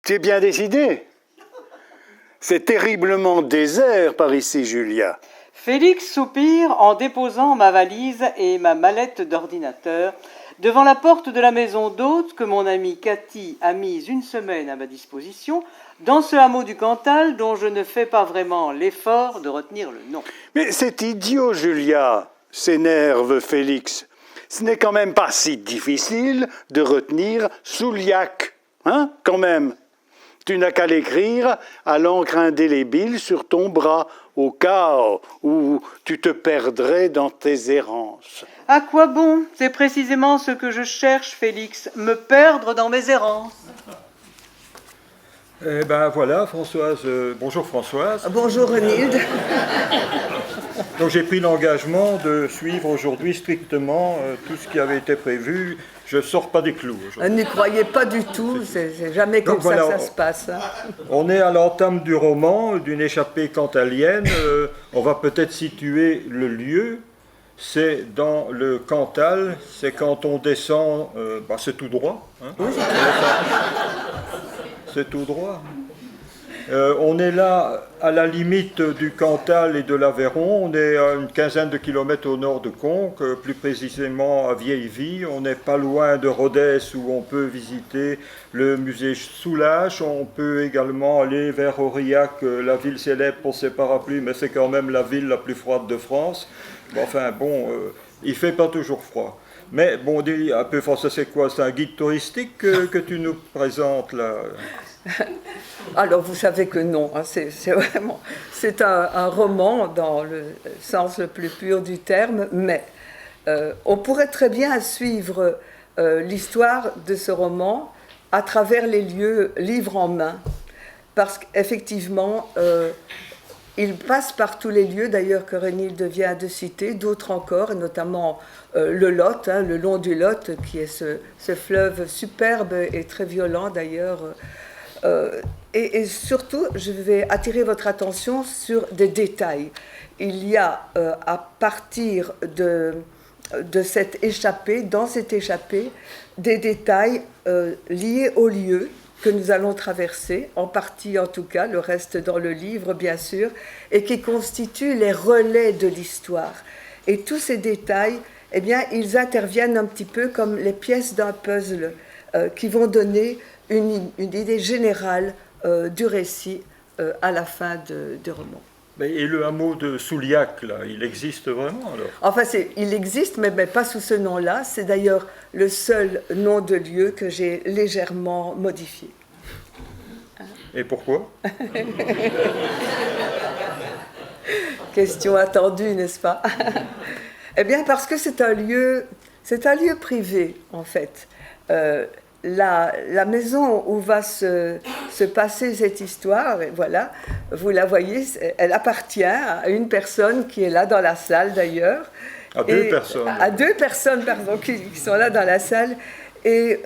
Tu es bien décidé? C'est terriblement désert par ici, Julia. Félix soupire en déposant ma valise et ma mallette d'ordinateur devant la porte de la maison d'hôte que mon amie Cathy a mise une semaine à ma disposition dans ce hameau du Cantal dont je ne fais pas vraiment l'effort de retenir le nom. Mais c'est idiot, Julia, s'énerve Félix. Ce n'est quand même pas si difficile de retenir Souliac, hein, quand même. Tu n'as qu'à l'écrire à l'encre indélébile sur ton bras, au cas où tu te perdrais dans tes errances. À quoi bon? C'est précisément ce que je cherche, Félix, me perdre dans mes errances. Eh ben voilà, Françoise. Bonjour Françoise. Bonjour Renilde. Donc j'ai pris l'engagement de suivre aujourd'hui strictement tout ce qui avait été prévu. Je ne sors pas des clous aujourd'hui. N'y croyez pas du tout, c'est jamais comme donc, voilà, ça se passe. On est à l'entame du roman, d'une échappée cantalienne. On va peut-être situer le lieu. C'est dans le Cantal, c'est quand on descend, c'est tout droit. Hein, oui. C'est tout droit. On est là à la limite du Cantal et de l'Aveyron. On est à une quinzaine de kilomètres au nord de Conques, plus précisément à Vieilleville. On n'est pas loin de Rodez où on peut visiter le musée Soulages. On peut également aller vers Aurillac, la ville célèbre pour ses parapluies, mais c'est quand même la ville la plus froide de France. Il ne fait pas toujours froid. Mais bon, dis un peu français, c'est quoi? C'est un guide touristique que tu nous présentes là? Alors vous savez que non, hein, c'est un roman dans le sens le plus pur du terme, mais on pourrait très bien suivre l'histoire de ce roman à travers les lieux livre en main, parce qu'effectivement il passe par tous les lieux d'ailleurs que Renilde vient de citer, d'autres encore, et notamment le Lot, hein, le long du Lot, qui est ce fleuve superbe et très violent d'ailleurs. Et surtout, je vais attirer votre attention sur des détails. Il y a, à partir de cette échappée, dans cette échappée, des détails liés au lieu que nous allons traverser, en partie en tout cas, le reste dans le livre bien sûr, et qui constituent les relais de l'histoire. Et tous ces détails, eh bien, ils interviennent un petit peu comme les pièces d'un puzzle qui vont donner une idée générale du récit à la fin du roman. Et le hameau de Souliac, là, il existe vraiment alors? Enfin, il existe, mais pas sous ce nom-là. C'est d'ailleurs le seul nom de lieu que j'ai légèrement modifié. Et pourquoi? Question attendue, n'est-ce pas? Eh bien, parce que c'est un lieu privé, en fait. La maison où va se passer cette histoire, voilà, vous la voyez, elle appartient à une personne qui est là dans la salle d'ailleurs. À deux personnes. À deux personnes, pardon, qui sont là dans la salle. Et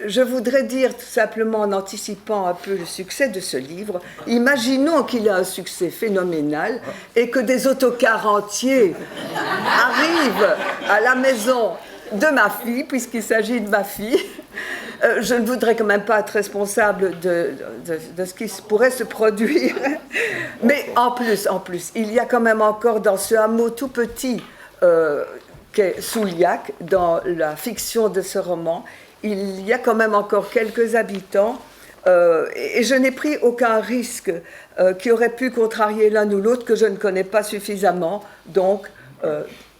je voudrais dire tout simplement en anticipant un peu le succès de ce livre, imaginons qu'il a un succès phénoménal et que des autocars entiers arrivent à la maison de ma fille, puisqu'il s'agit de ma fille. Je ne voudrais quand même pas être responsable de ce qui pourrait se produire. Mais en plus, il y a quand même encore dans ce hameau tout petit qu'est Souliac, dans la fiction de ce roman, il y a quand même encore quelques habitants et je n'ai pris aucun risque qui aurait pu contrarier l'un ou l'autre que je ne connais pas suffisamment. Donc,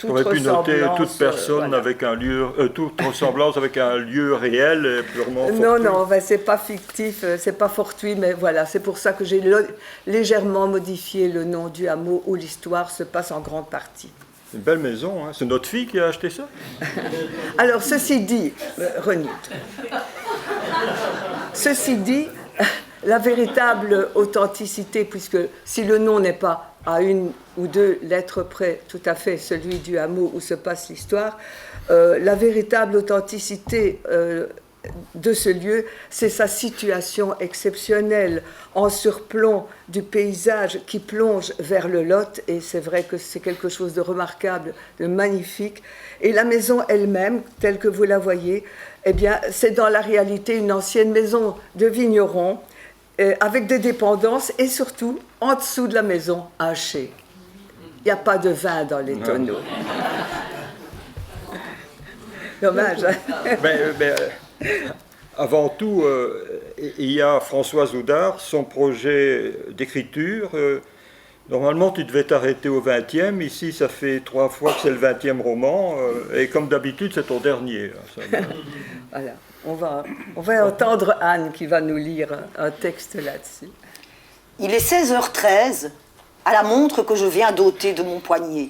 on aurait pu noter toute personne voilà. Avec un lieu, toute ressemblance avec un lieu réel purement fortuit. Non, c'est pas fictif, c'est pas fortuit, mais voilà, c'est pour ça que j'ai légèrement modifié le nom du hameau où l'histoire se passe en grande partie. C'est une belle maison, hein. C'est notre fille qui a acheté ça? Alors, ceci dit, Renilde, ceci dit, la véritable authenticité, puisque si le nom n'est pas à une ou deux lettres près, tout à fait celui du hameau où se passe l'histoire, la véritable authenticité de ce lieu, c'est sa situation exceptionnelle, en surplomb du paysage qui plonge vers le Lot, et c'est vrai que c'est quelque chose de remarquable, de magnifique. Et la maison elle-même, telle que vous la voyez, eh bien, c'est dans la réalité une ancienne maison de vigneron, avec des dépendances, et surtout, en dessous de la maison, un chai. Il n'y a pas de vin dans les tonneaux. Dommage. Avant tout, il y a Françoise Oudard, son projet d'écriture. Normalement, tu devais t'arrêter au 20e. Ici, ça fait 3 fois que c'est le 20e roman. Et comme d'habitude, c'est ton dernier. Voilà. On va entendre Anne qui va nous lire un texte là-dessus. Il est 16h13, à la montre que je viens d'ôter de mon poignet.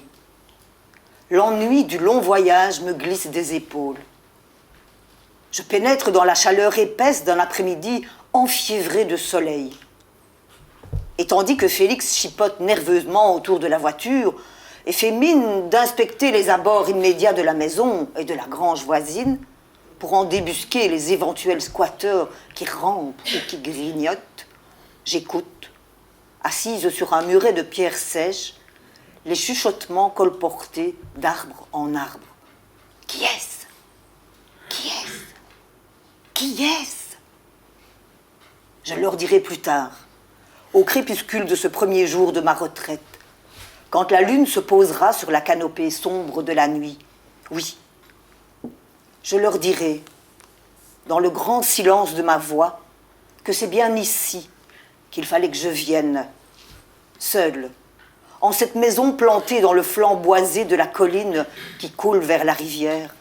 L'ennui du long voyage me glisse des épaules. Je pénètre dans la chaleur épaisse d'un après-midi enfiévré de soleil. Et tandis que Félix chipote nerveusement autour de la voiture et fait mine d'inspecter les abords immédiats de la maison et de la grange voisine pour en débusquer les éventuels squatteurs qui rampent ou qui grignotent, j'écoute, assise sur un muret de pierre sèche, les chuchotements colportés d'arbre en arbre. Qui est-ce? Qui est-ce? Qui est-ce? Je leur dirai plus tard, au crépuscule de ce premier jour de ma retraite, quand la lune se posera sur la canopée sombre de la nuit. Oui, je leur dirai, dans le grand silence de ma voix, que c'est bien ici qu'il fallait que je vienne, seule, en cette maison plantée dans le flanc boisé de la colline qui coule vers la rivière,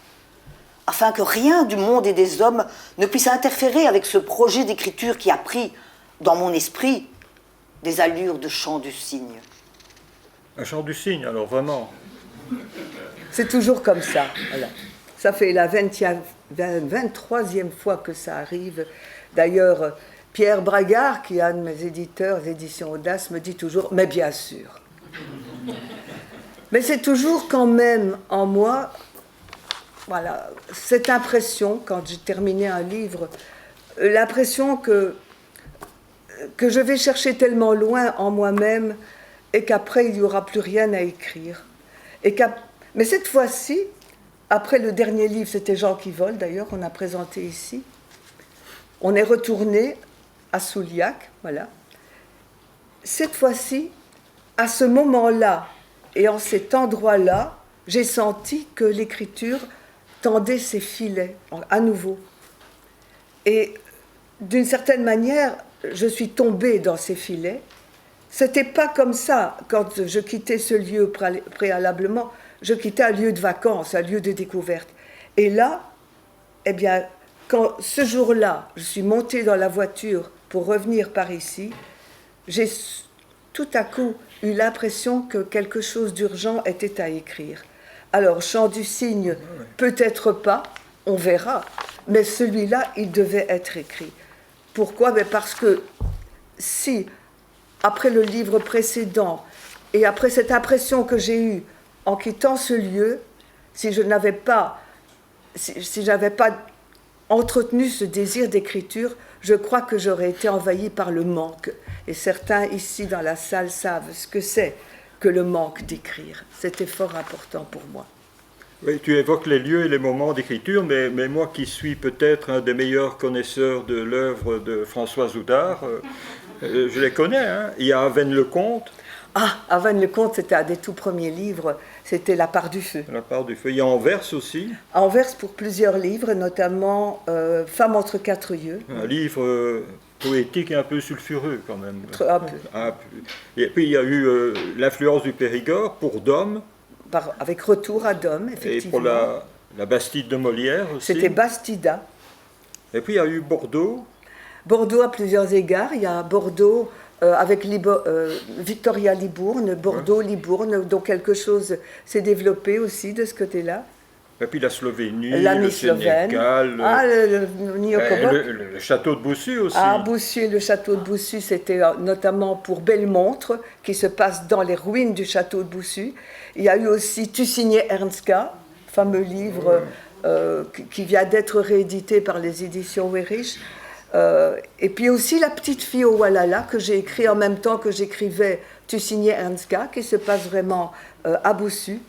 afin que rien du monde et des hommes ne puisse interférer avec ce projet d'écriture qui a pris, dans mon esprit, des allures de chant du cygne. Un chant du cygne, alors vraiment. C'est toujours comme ça. Voilà. Ça fait la 23e fois que ça arrive. D'ailleurs, Pierre Bragard, qui est un de mes éditeurs, Éditions Audace, me dit toujours « mais bien sûr ». Mais c'est toujours quand même en moi, voilà, cette impression, quand j'ai terminé un livre, l'impression que je vais chercher tellement loin en moi-même et qu'après, il n'y aura plus rien à écrire. Mais cette fois-ci, après le dernier livre, c'était Jean qui vole, d'ailleurs, qu'on a présenté ici, on est retourné à Souliac, voilà. Cette fois-ci, à ce moment-là et en cet endroit-là, j'ai senti que l'écriture tendait ses filets à nouveau. Et d'une certaine manière, je suis tombée dans ces filets. C'était pas comme ça quand je quittais ce lieu préalablement. Je quittais un lieu de vacances, un lieu de découverte. Et là, eh bien, quand ce jour-là, je suis montée dans la voiture pour revenir par ici, j'ai tout à coup eu l'impression que quelque chose d'urgent était à écrire. Alors, Chant du cygne, peut-être pas, on verra, mais celui-là, il devait être écrit. Pourquoi? Parce que si, après le livre précédent, et après cette impression que j'ai eue en quittant ce lieu, si je n'avais pas entretenu ce désir d'écriture, je crois que j'aurais été envahie par le manque. Et certains ici dans la salle savent ce que c'est que le manque d'écrire. C'était fort important pour moi. Oui, tu évoques les lieux et les moments d'écriture, mais moi qui suis peut-être un des meilleurs connaisseurs de l'œuvre de Françoise Oudard, je les connais. Hein. Il y a Avesnes-le-Comte. Ah, Avesnes-le-Comte, c'était un des tout premiers livres, c'était La part du feu. La part du feu. Il y a Anvers aussi. Anvers pour plusieurs livres, notamment Femme entre quatre yeux. Un livre poétique et un peu sulfureux quand même. Un peu. Et puis il y a eu L'influence du Périgord pour Dôme. Avec Retour à Dôme, effectivement. Et pour la Bastide de Molière aussi. C'était Bastida. Et puis il y a eu Bordeaux. Bordeaux à plusieurs égards. Il y a Bordeaux avec Victoria Libourne, Bordeaux-Libourne, donc quelque chose s'est développé aussi de ce côté-là. Et puis la Slovénie, l'ami le Sénégal, le château de Boussu aussi. Ah, Boussu, le château de Boussu, c'était notamment pour Belmontre, qui se passe dans les ruines du château de Boussu. Il y a eu aussi Tu signais Ernst K., fameux livre qui vient d'être réédité par les éditions Weyrich. Et puis aussi La petite fille au Walhalla, que j'ai écrit en même temps que j'écrivais Tu signais Ernst K, qui se passe vraiment à Bossu.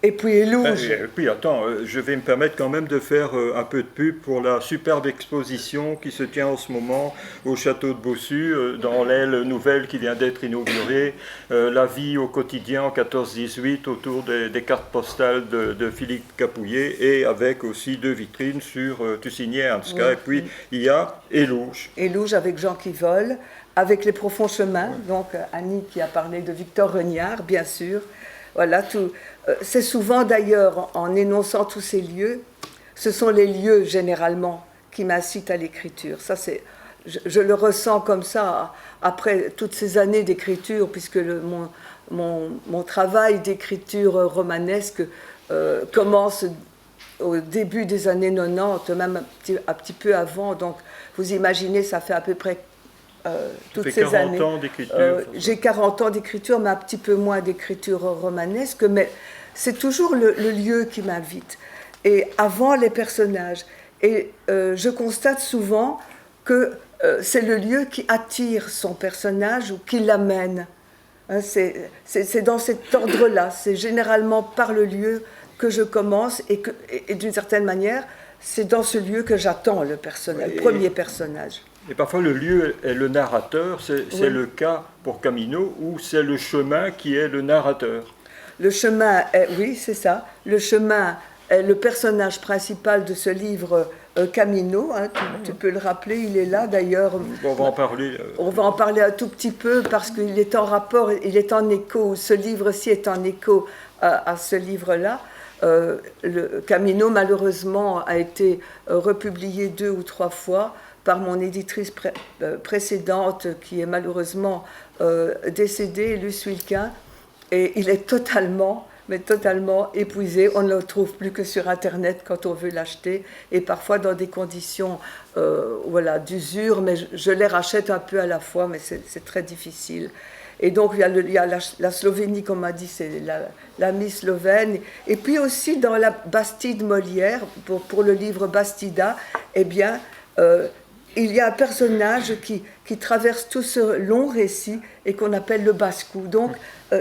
Et puis Élouge. Et puis attends, je vais me permettre quand même de faire un peu de pub pour la superbe exposition qui se tient en ce moment au château de Bossu, dans l'aile nouvelle qui vient d'être inaugurée, la vie au quotidien en 14-18 autour des cartes postales de Philippe Capouillet, et avec aussi 2 vitrines sur Tu signais Ernst K. Oui. Et puis il y a Élouge. Élouge avec Jean qui vole, avec Les profonds chemins, donc Annie qui a parlé de Victor Regnard, bien sûr. Voilà, tout. C'est souvent d'ailleurs, en énonçant tous ces lieux, ce sont les lieux généralement qui m'incitent à l'écriture. Ça, je le ressens comme ça après toutes ces années d'écriture, puisque mon travail d'écriture romanesque commence au début des années 90, même un petit peu avant. Donc, vous imaginez, ça fait à peu près toutes ces 40 années. ans d'écriture. J'ai 40 ans d'écriture, mais un petit peu moins d'écriture romanesque, mais c'est toujours le lieu qui m'invite. Et avant les personnages. Et je constate souvent que c'est le lieu qui attire son personnage ou qui l'amène. Hein, c'est dans cet ordre-là. C'est généralement par le lieu que je commence et d'une certaine manière, c'est dans ce lieu que j'attends le personnage, le premier personnage. Et parfois le lieu est le narrateur, c'est le cas pour Camino, où c'est le chemin qui est le narrateur. Le chemin est, oui, c'est ça, le chemin est le personnage principal de ce livre Camino, hein, tu peux le rappeler, il est là d'ailleurs. On va en parler. On va en parler un tout petit peu parce qu'il est en rapport, il est en écho, ce livre-ci est en écho à ce livre-là. Le Camino, malheureusement, a été republié 2 ou 3 fois par mon éditrice précédente, qui est malheureusement décédée, Luce Wilquin, et il est totalement épuisé. On ne le trouve plus que sur Internet quand on veut l'acheter, et parfois dans des conditions d'usure, mais je les rachète un peu à la fois, mais c'est très difficile. Et donc, il y a la Slovénie, comme on m'a dit, c'est l'ami slovène. Et puis aussi, dans la Bastide Molière, pour le livre Bastida, eh bien, il y a un personnage qui traverse tout ce long récit et qu'on appelle le basse-cou. Donc,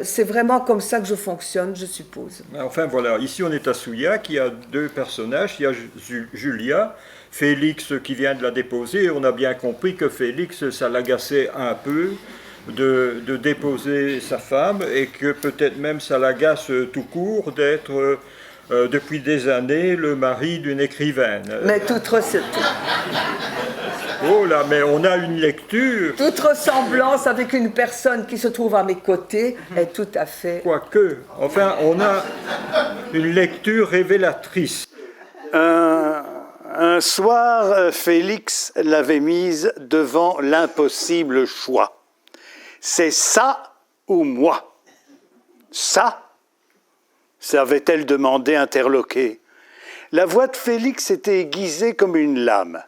c'est vraiment comme ça que je fonctionne, je suppose. Enfin, voilà, ici on est à Souillac, il y a 2 personnages, il y a Julia, Félix qui vient de la déposer, et on a bien compris que Félix, ça l'agaçait un peu de déposer sa femme, et que peut-être même ça l'agace tout court d'être depuis des années le mari d'une écrivaine. Mais toute Oh là, mais on a une lecture. Toute ressemblance avec une personne qui se trouve à mes côtés est tout à fait... Quoique, enfin, on a une lecture révélatrice. Un soir, Félix l'avait mise devant l'impossible choix. C'est ça ou moi? Ça? S'avait-elle demandé interloquée. La voix de Félix était aiguisée comme une lame.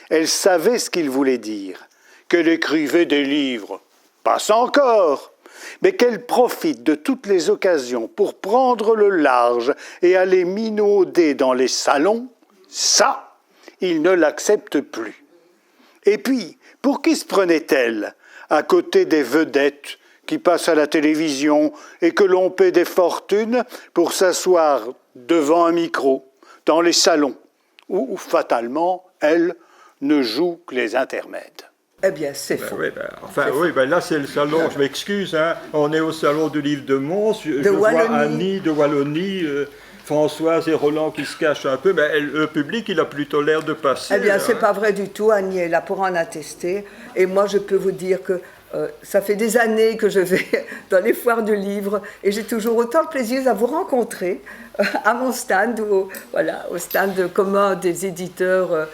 Elle savait ce qu'il voulait dire, qu'elle écrivait des livres, pas encore, mais qu'elle profite de toutes les occasions pour prendre le large et aller minauder dans les salons, ça, il ne l'accepte plus. Et puis, pour qui se prenait-elle, à côté des vedettes qui passent à la télévision et que l'on paie des fortunes pour s'asseoir devant un micro, dans les salons, où fatalement, elle ne joue que les intermèdes. Eh bien, c'est faux. Là, c'est le salon, je m'excuse, hein, on est au salon du livre de Mons, je vois Annie de Wallonie, Françoise et Roland qui se cachent un peu, mais le public, il a plutôt l'air de passer. Eh bien, c'est pas vrai du tout, Annie est là pour en attester, et moi, je peux vous dire que ça fait des années que je vais dans les foires du livre, et j'ai toujours autant de plaisir à vous rencontrer à mon stand, au stand commun des éditeurs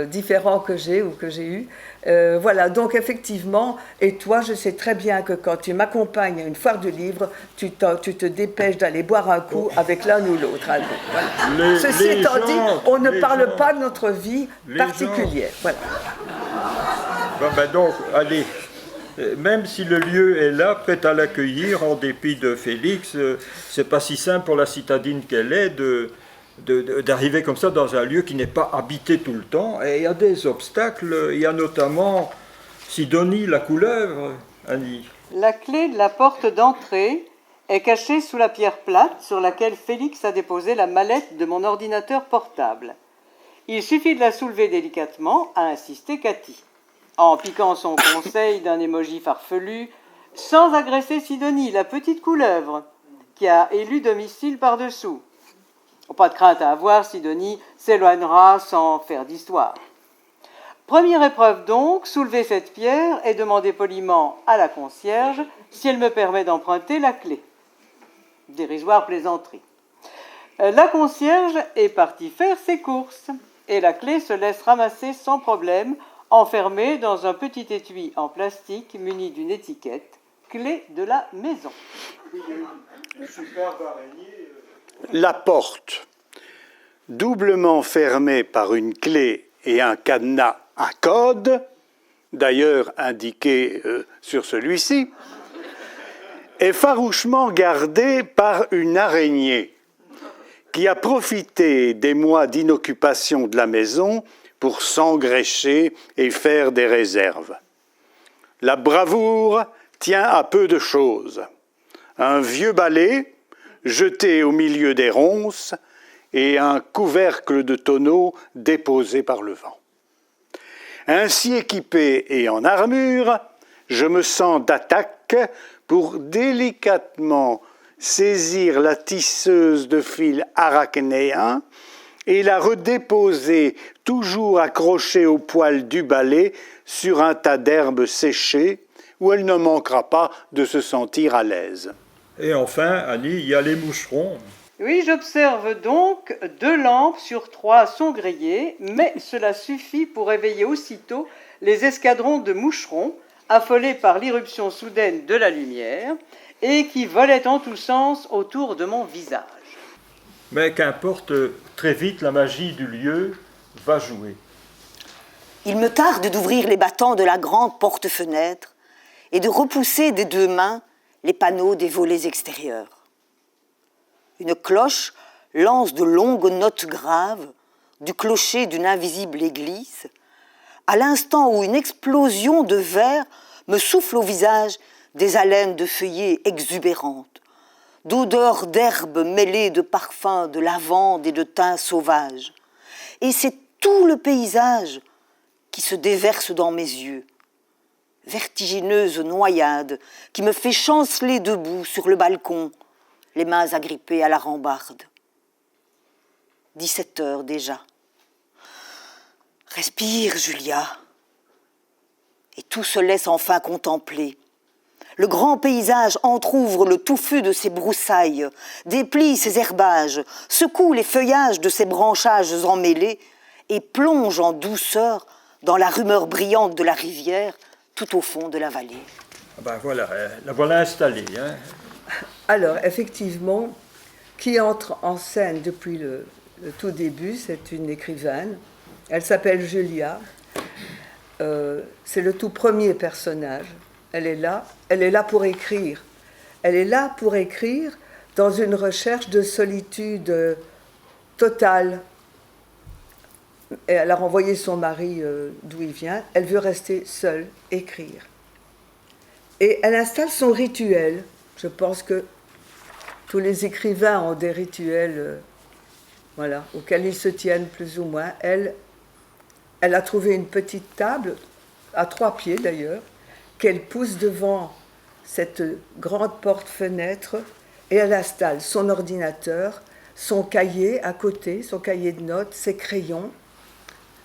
différents que j'ai ou que j'ai eu. Voilà, donc effectivement, et toi, je sais très bien que quand tu m'accompagnes à une foire du livre, tu te dépêches d'aller boire un coup avec l'un ou l'autre. Voilà. Ceci étant dit, on ne parle pas de notre vie particulière. Voilà. Donc, allez. Même si le lieu est là, prêt à l'accueillir, en dépit de Félix, c'est pas si simple pour la citadine qu'elle est d'arriver comme ça dans un lieu qui n'est pas habité tout le temps. Et il y a des obstacles, il y a notamment Sidonie la couleuvre, Annie. La clé de la porte d'entrée est cachée sous la pierre plate sur laquelle Félix a déposé la mallette de mon ordinateur portable. Il suffit de la soulever délicatement, a insisté Cathy, en piquant son conseil d'un émoji farfelu, sans agresser Sidonie, la petite couleuvre, qui a élu domicile par-dessous. Pas de crainte à avoir, Sidonie s'éloignera sans faire d'histoire. Première épreuve donc, soulever cette pierre et demander poliment à la concierge si elle me permet d'emprunter la clé. Dérisoire plaisanterie. La concierge est partie faire ses courses et la clé se laisse ramasser sans problème, enfermée dans un petit étui en plastique muni d'une étiquette, clé de la maison. La porte, doublement fermée par une clé et un cadenas à code, d'ailleurs indiqué sur celui-ci, est farouchement gardée par une araignée qui a profité des mois d'inoccupation de la maison pour s'engraisser et faire des réserves. La bravoure tient à peu de choses. Un vieux balai jeté au milieu des ronces et un couvercle de tonneau déposé par le vent. Ainsi équipé et en armure, je me sens d'attaque pour délicatement saisir la tisseuse de fil arachnéen et la redéposer, toujours accrochée au poil du balai, sur un tas d'herbes séchées, où elle ne manquera pas de se sentir à l'aise. Et enfin, Annie, il y a les moucherons. Oui, j'observe donc 2 lampes sur 3 sont grillées, mais cela suffit pour éveiller aussitôt les escadrons de moucherons, affolés par l'irruption soudaine de la lumière, et qui volaient en tous sens autour de mon visage. Mais qu'importe, très vite la magie du lieu va jouer. Il me tarde d'ouvrir les battants de la grande porte-fenêtre et de repousser des 2 mains les panneaux des volets extérieurs. Une cloche lance de longues notes graves du clocher d'une invisible église, à l'instant où une explosion de verre me souffle au visage des haleines de feuillées exubérantes, d'odeurs d'herbes mêlées de parfums de lavande et de thym sauvage. Et c'est tout le paysage qui se déverse dans mes yeux. Vertigineuse noyade qui me fait chanceler debout sur le balcon, les mains agrippées à la rambarde. 17 heures déjà. Respire, Julia. Et tout se laisse enfin contempler. Le grand paysage entr'ouvre le touffu de ses broussailles, déplie ses herbages, secoue les feuillages de ses branchages emmêlés et plonge en douceur dans la rumeur brillante de la rivière tout au fond de la vallée. Ben voilà, la voilà installée. Hein. Alors, effectivement, qui entre en scène depuis le tout début, c'est une écrivaine. Elle s'appelle Julia. C'est le tout premier personnage. Elle est là pour écrire. Elle est là pour écrire dans une recherche de solitude totale. Et elle a renvoyé son mari d'où il vient. Elle veut rester seule, écrire. Et elle installe son rituel. Je pense que tous les écrivains ont des rituels auxquels ils se tiennent plus ou moins. Elle a trouvé une petite table, à 3 pieds d'ailleurs, qu'elle pousse devant cette grande porte-fenêtre et elle installe son ordinateur, son cahier à côté, son cahier de notes, ses crayons.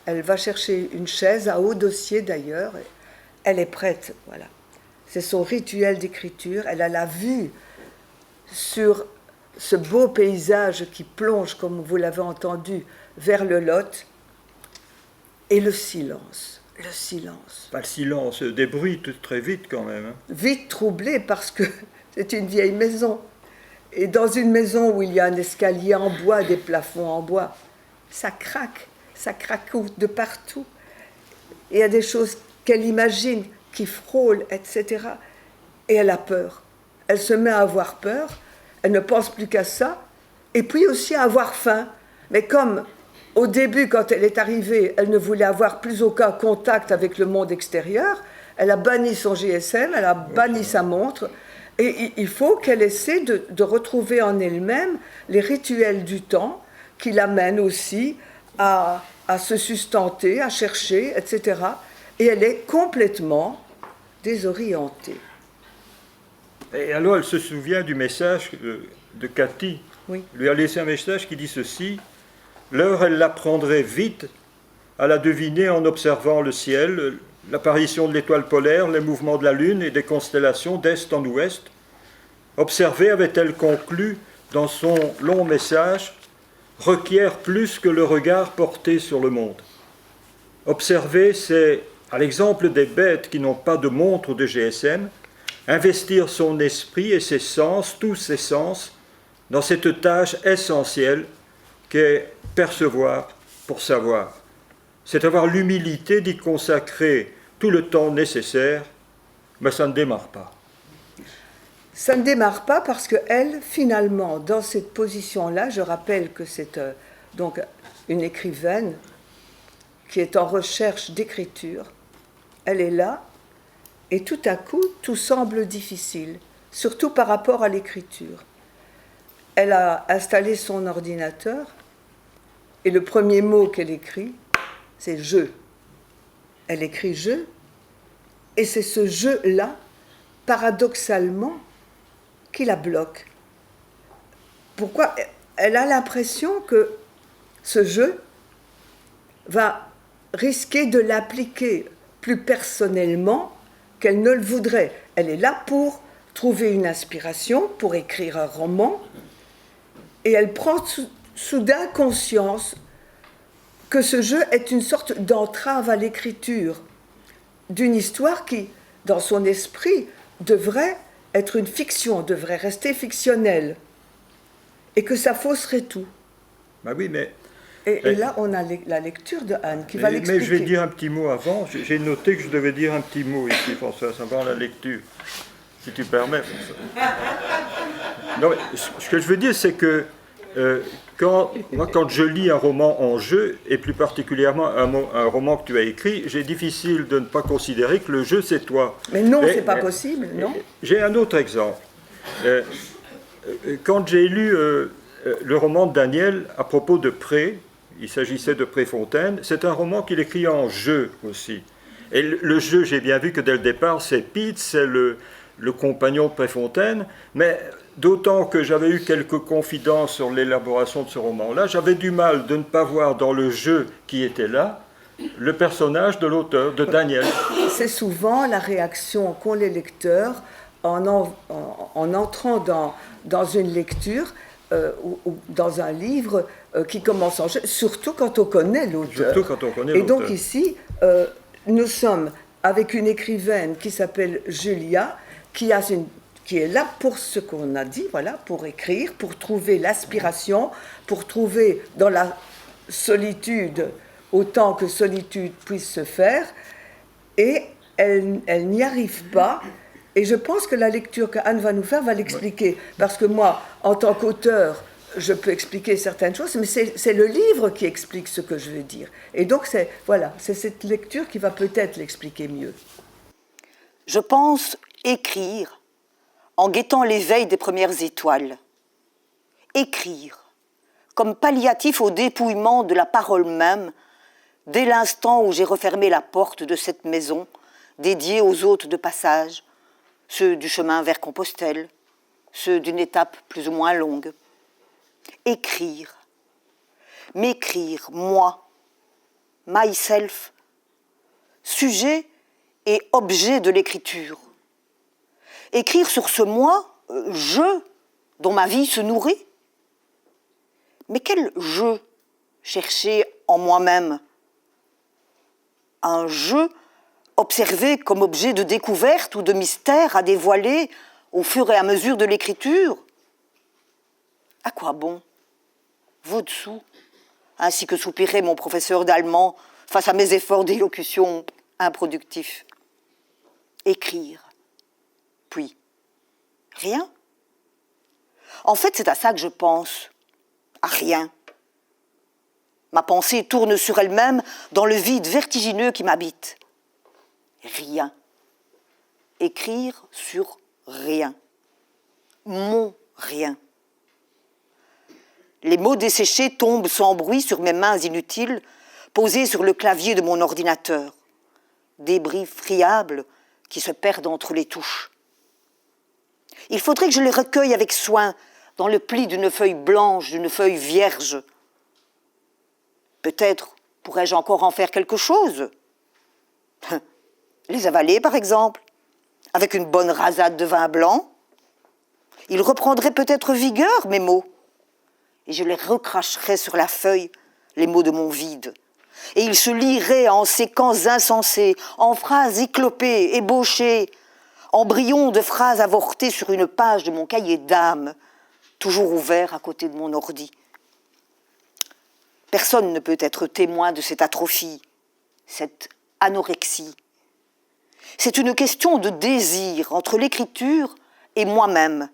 Elle va chercher une chaise à haut dossier d'ailleurs. Elle est prête, voilà. C'est son rituel d'écriture. Elle a la vue sur ce beau paysage qui plonge, comme vous l'avez entendu, vers le Lot. Et le silence. Le silence. Pas le silence, des bruits très vite quand même. Hein. Vite troublé parce que c'est une vieille maison. Et dans une maison où il y a un escalier en bois, des plafonds en bois, ça craquoute de partout. Et il y a des choses qu'elle imagine, qui frôlent, etc. Et elle a peur. Elle se met à avoir peur, elle ne pense plus qu'à ça, et puis aussi à avoir faim. Mais comme au début, quand elle est arrivée, elle ne voulait avoir plus aucun contact avec le monde extérieur, elle a banni son GSM, elle a banni sa montre, et il faut qu'elle essaie de retrouver en elle-même les rituels du temps qui l'amènent aussi à se sustenter, à chercher, etc. Et elle est complètement désorientée. Et alors elle se souvient du message de Cathy. Oui. Elle lui a laissé un message qui dit ceci: l'heure, elle l'apprendrait vite à la deviner en observant le ciel, l'apparition de l'étoile polaire, les mouvements de la Lune et des constellations d'est en ouest. Observer, avait-elle conclu dans son long message, requiert plus que le regard porté sur le monde. Observer, c'est, à l'exemple des bêtes qui n'ont pas de montre ou de GSM, investir son esprit et ses sens, tous ses sens, dans cette tâche essentielle qu'est percevoir pour savoir. C'est avoir l'humilité d'y consacrer tout le temps nécessaire, mais ça ne démarre pas. Ça ne démarre pas parce qu'elle, finalement, dans cette position-là, je rappelle que c'est donc une écrivaine qui est en recherche d'écriture, elle est là, et tout à coup, tout semble difficile, surtout par rapport à l'écriture. Elle a installé son ordinateur, et le premier mot qu'elle écrit, c'est « je ». Elle écrit « je », et c'est ce « je » là, paradoxalement, qui la bloque. Pourquoi? Elle a l'impression que ce « je » va risquer de l'appliquer plus personnellement qu'elle ne le voudrait. Elle est là pour trouver une inspiration, pour écrire un roman, et elle prend soudain conscience que ce jeu est une sorte d'entrave à l'écriture d'une histoire qui, dans son esprit, devrait être une fiction, devrait rester fictionnelle, et que ça fausserait tout. Ben oui, mais... Et là, on a la lecture de Anne qui va l'expliquer. Mais je vais dire un petit mot avant. J'ai noté que je devais dire un petit mot ici, François, avant la lecture, si tu permets. Non, mais ce que je veux dire, c'est que quand je lis un roman en jeu, et plus particulièrement un roman que tu as écrit, j'ai difficile de ne pas considérer que le jeu, c'est toi. Mais non, c'est pas possible, non. J'ai un autre exemple. Quand j'ai lu le roman de Daniel à propos de Pré, il s'agissait de Préfontaine, c'est un roman qu'il écrit en jeu aussi. Et le jeu, j'ai bien vu que dès le départ, c'est Pete, c'est le compagnon de Préfontaine, mais d'autant que j'avais eu quelques confidences sur l'élaboration de ce roman-là, j'avais du mal de ne pas voir dans le jeu qui était là le personnage de l'auteur, de Daniel. C'est souvent la réaction qu'ont les lecteurs en entrant dans une lecture ou dans un livre qui commence en jeu, surtout quand on connaît l'auteur. Surtout quand on connaît l'auteur. Et donc l'auteur. ici, nous sommes avec une écrivaine qui s'appelle Julia, qui est là pour ce qu'on a dit, voilà, pour écrire, pour trouver l'aspiration, pour trouver dans la solitude autant que solitude puisse se faire, et elle n'y arrive pas. Et je pense que la lecture qu'Anne va nous faire va l'expliquer. Parce que moi, en tant qu'auteur, je peux expliquer certaines choses, mais c'est le livre qui explique ce que je veux dire. Et donc, c'est cette lecture qui va peut-être l'expliquer mieux. Je pense écrire en guettant l'éveil des premières étoiles. Écrire comme palliatif au dépouillement de la parole même, dès l'instant où j'ai refermé la porte de cette maison dédiée aux hôtes de passage, ceux du chemin vers Compostelle, ceux d'une étape plus ou moins longue. Écrire, m'écrire, moi, myself, sujet et objet de l'écriture. Écrire sur ce moi, je, dont ma vie se nourrit. Mais quel je chercher en moi-même? Un je observé comme objet de découverte ou de mystère à dévoiler au fur et à mesure de l'écriture? À quoi bon? Vaut-dessous, ainsi que soupirait mon professeur d'allemand face à mes efforts d'élocution improductifs. Écrire, puis rien. En fait, c'est à ça que je pense, à rien. Ma pensée tourne sur elle-même dans le vide vertigineux qui m'habite. Rien. Écrire sur rien. Mon rien. Les mots desséchés tombent sans bruit sur mes mains inutiles, posées sur le clavier de mon ordinateur. Débris friables qui se perdent entre les touches. Il faudrait que je les recueille avec soin dans le pli d'une feuille blanche, d'une feuille vierge. Peut-être pourrais-je encore en faire quelque chose. Les avaler, par exemple, avec une bonne rasade de vin blanc. Ils reprendraient peut-être vigueur, mes mots. Et je les recracherais sur la feuille, les mots de mon vide. Et ils se liraient en séquences insensées, en phrases éclopées, ébauchées, embryons de phrases avortées sur une page de mon cahier d'âme, toujours ouvert à côté de mon ordi. Personne ne peut être témoin de cette atrophie, cette anorexie. C'est une question de désir entre l'écriture et moi-même,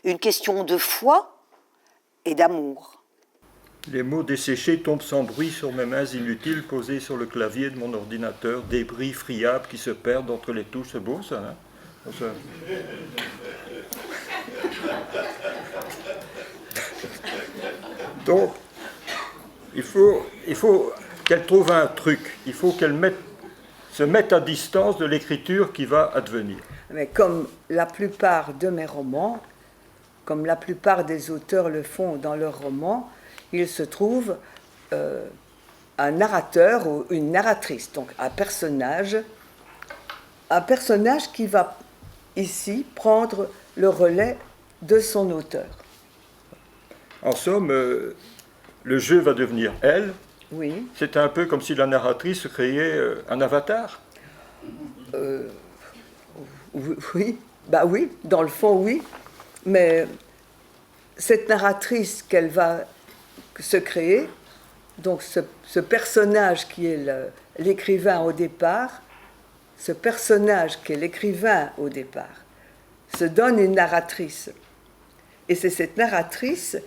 une question de foi et d'amour. Les mots desséchés tombent sans bruit sur mes mains inutiles posées sur le clavier de mon ordinateur, débris friables qui se perdent entre les touches. C'est beau ça, hein? Donc, il faut qu'elle trouve un truc, il faut qu'elle se mette à distance de l'écriture qui va advenir. Mais comme la plupart de mes romans, comme la plupart des auteurs le font dans leurs romans, il se trouve un narrateur ou une narratrice, donc un personnage qui va ici prendre le relais de son auteur. En somme, le jeu va devenir elle. Oui. C'est un peu comme si la narratrice créait un avatar. Oui, bah oui, dans le fond, oui. Mais cette narratrice qu'elle va se créer, donc ce personnage qui est l'écrivain au départ, ce personnage qui est l'écrivain au départ, se donne une narratrice. Et c'est cette narratrice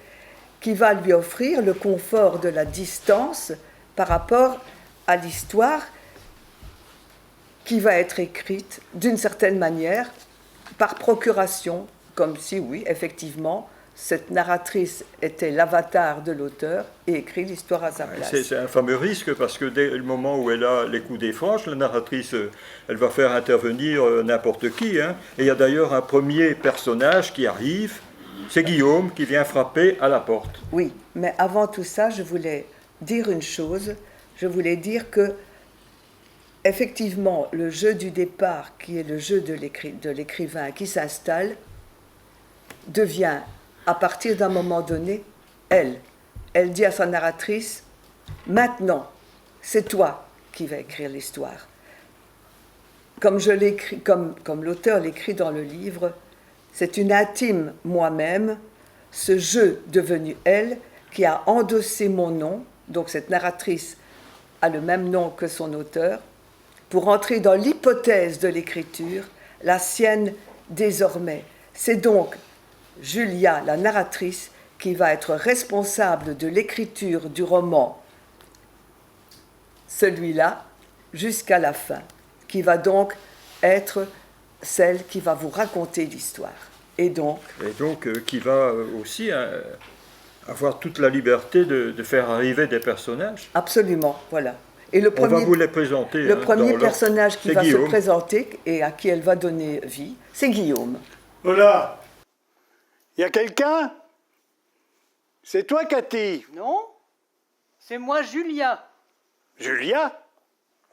qui va lui offrir le confort de la distance par rapport à l'histoire qui va être écrite d'une certaine manière par procuration, comme si, oui, effectivement, cette narratrice était l'avatar de l'auteur et écrit l'histoire à sa place. C'est un fameux risque parce que dès le moment où elle a les coups des franches, la narratrice, elle va faire intervenir n'importe qui. Hein. Et il y a d'ailleurs un premier personnage qui arrive, c'est Guillaume qui vient frapper à la porte. Oui, mais avant tout ça, je voulais dire une chose. Je voulais dire que, effectivement, le jeu du départ, qui est le jeu de l'écrivain qui s'installe, devient, à partir d'un moment donné, elle. Elle dit à sa narratrice, maintenant, c'est toi qui vas écrire l'histoire. Comme l'auteur l'écrit dans le livre, c'est une intime moi-même, ce jeu devenu elle, qui a endossé mon nom, donc cette narratrice a le même nom que son auteur, pour entrer dans l'hypothèse de l'écriture, la sienne désormais. C'est donc Julia, la narratrice, qui va être responsable de l'écriture du roman, celui-là, jusqu'à la fin, qui va donc être celle qui va vous raconter l'histoire. Et donc qui va aussi avoir toute la liberté de faire arriver des personnages. Absolument, voilà. Et on va vous les présenter. Le premier personnage qui va Guillaume. se présenter et à qui elle va donner vie, c'est Guillaume. Voilà. Il y a quelqu'un? C'est toi, Cathy? Non, c'est moi, Julia. Julia?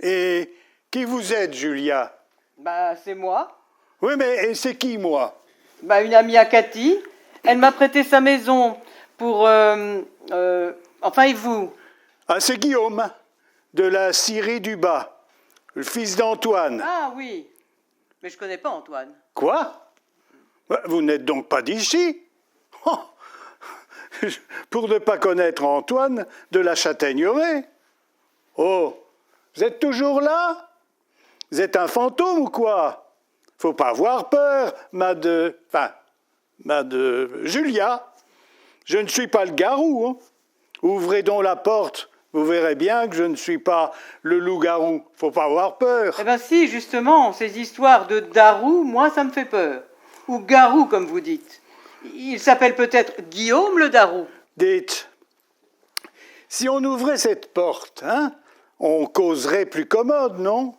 Et qui vous êtes, Julia? Bah, c'est moi. Oui, mais c'est qui, moi? Bah, une amie à Cathy. Elle m'a prêté sa maison pour... enfin, et vous? Ah, c'est Guillaume, de la Syrie du Bas, le fils d'Antoine. Ah oui, mais je connais pas Antoine. Quoi? Vous n'êtes donc pas d'ici? Oh, pour ne pas connaître Antoine de la Châtaigneraie. Oh, vous êtes toujours là? Vous êtes un fantôme ou quoi? Faut pas avoir peur, Julia. Je ne suis pas le garou. Hein. Ouvrez donc la porte Vous verrez bien que je ne suis pas le loup-garou. Faut pas avoir peur. Eh bien si, justement, ces histoires de Darou, moi, ça me fait peur. Ou Garou, comme vous dites. Il s'appelle peut-être Guillaume le Darou. Dites, si on ouvrait cette porte, hein, on causerait plus commode, non?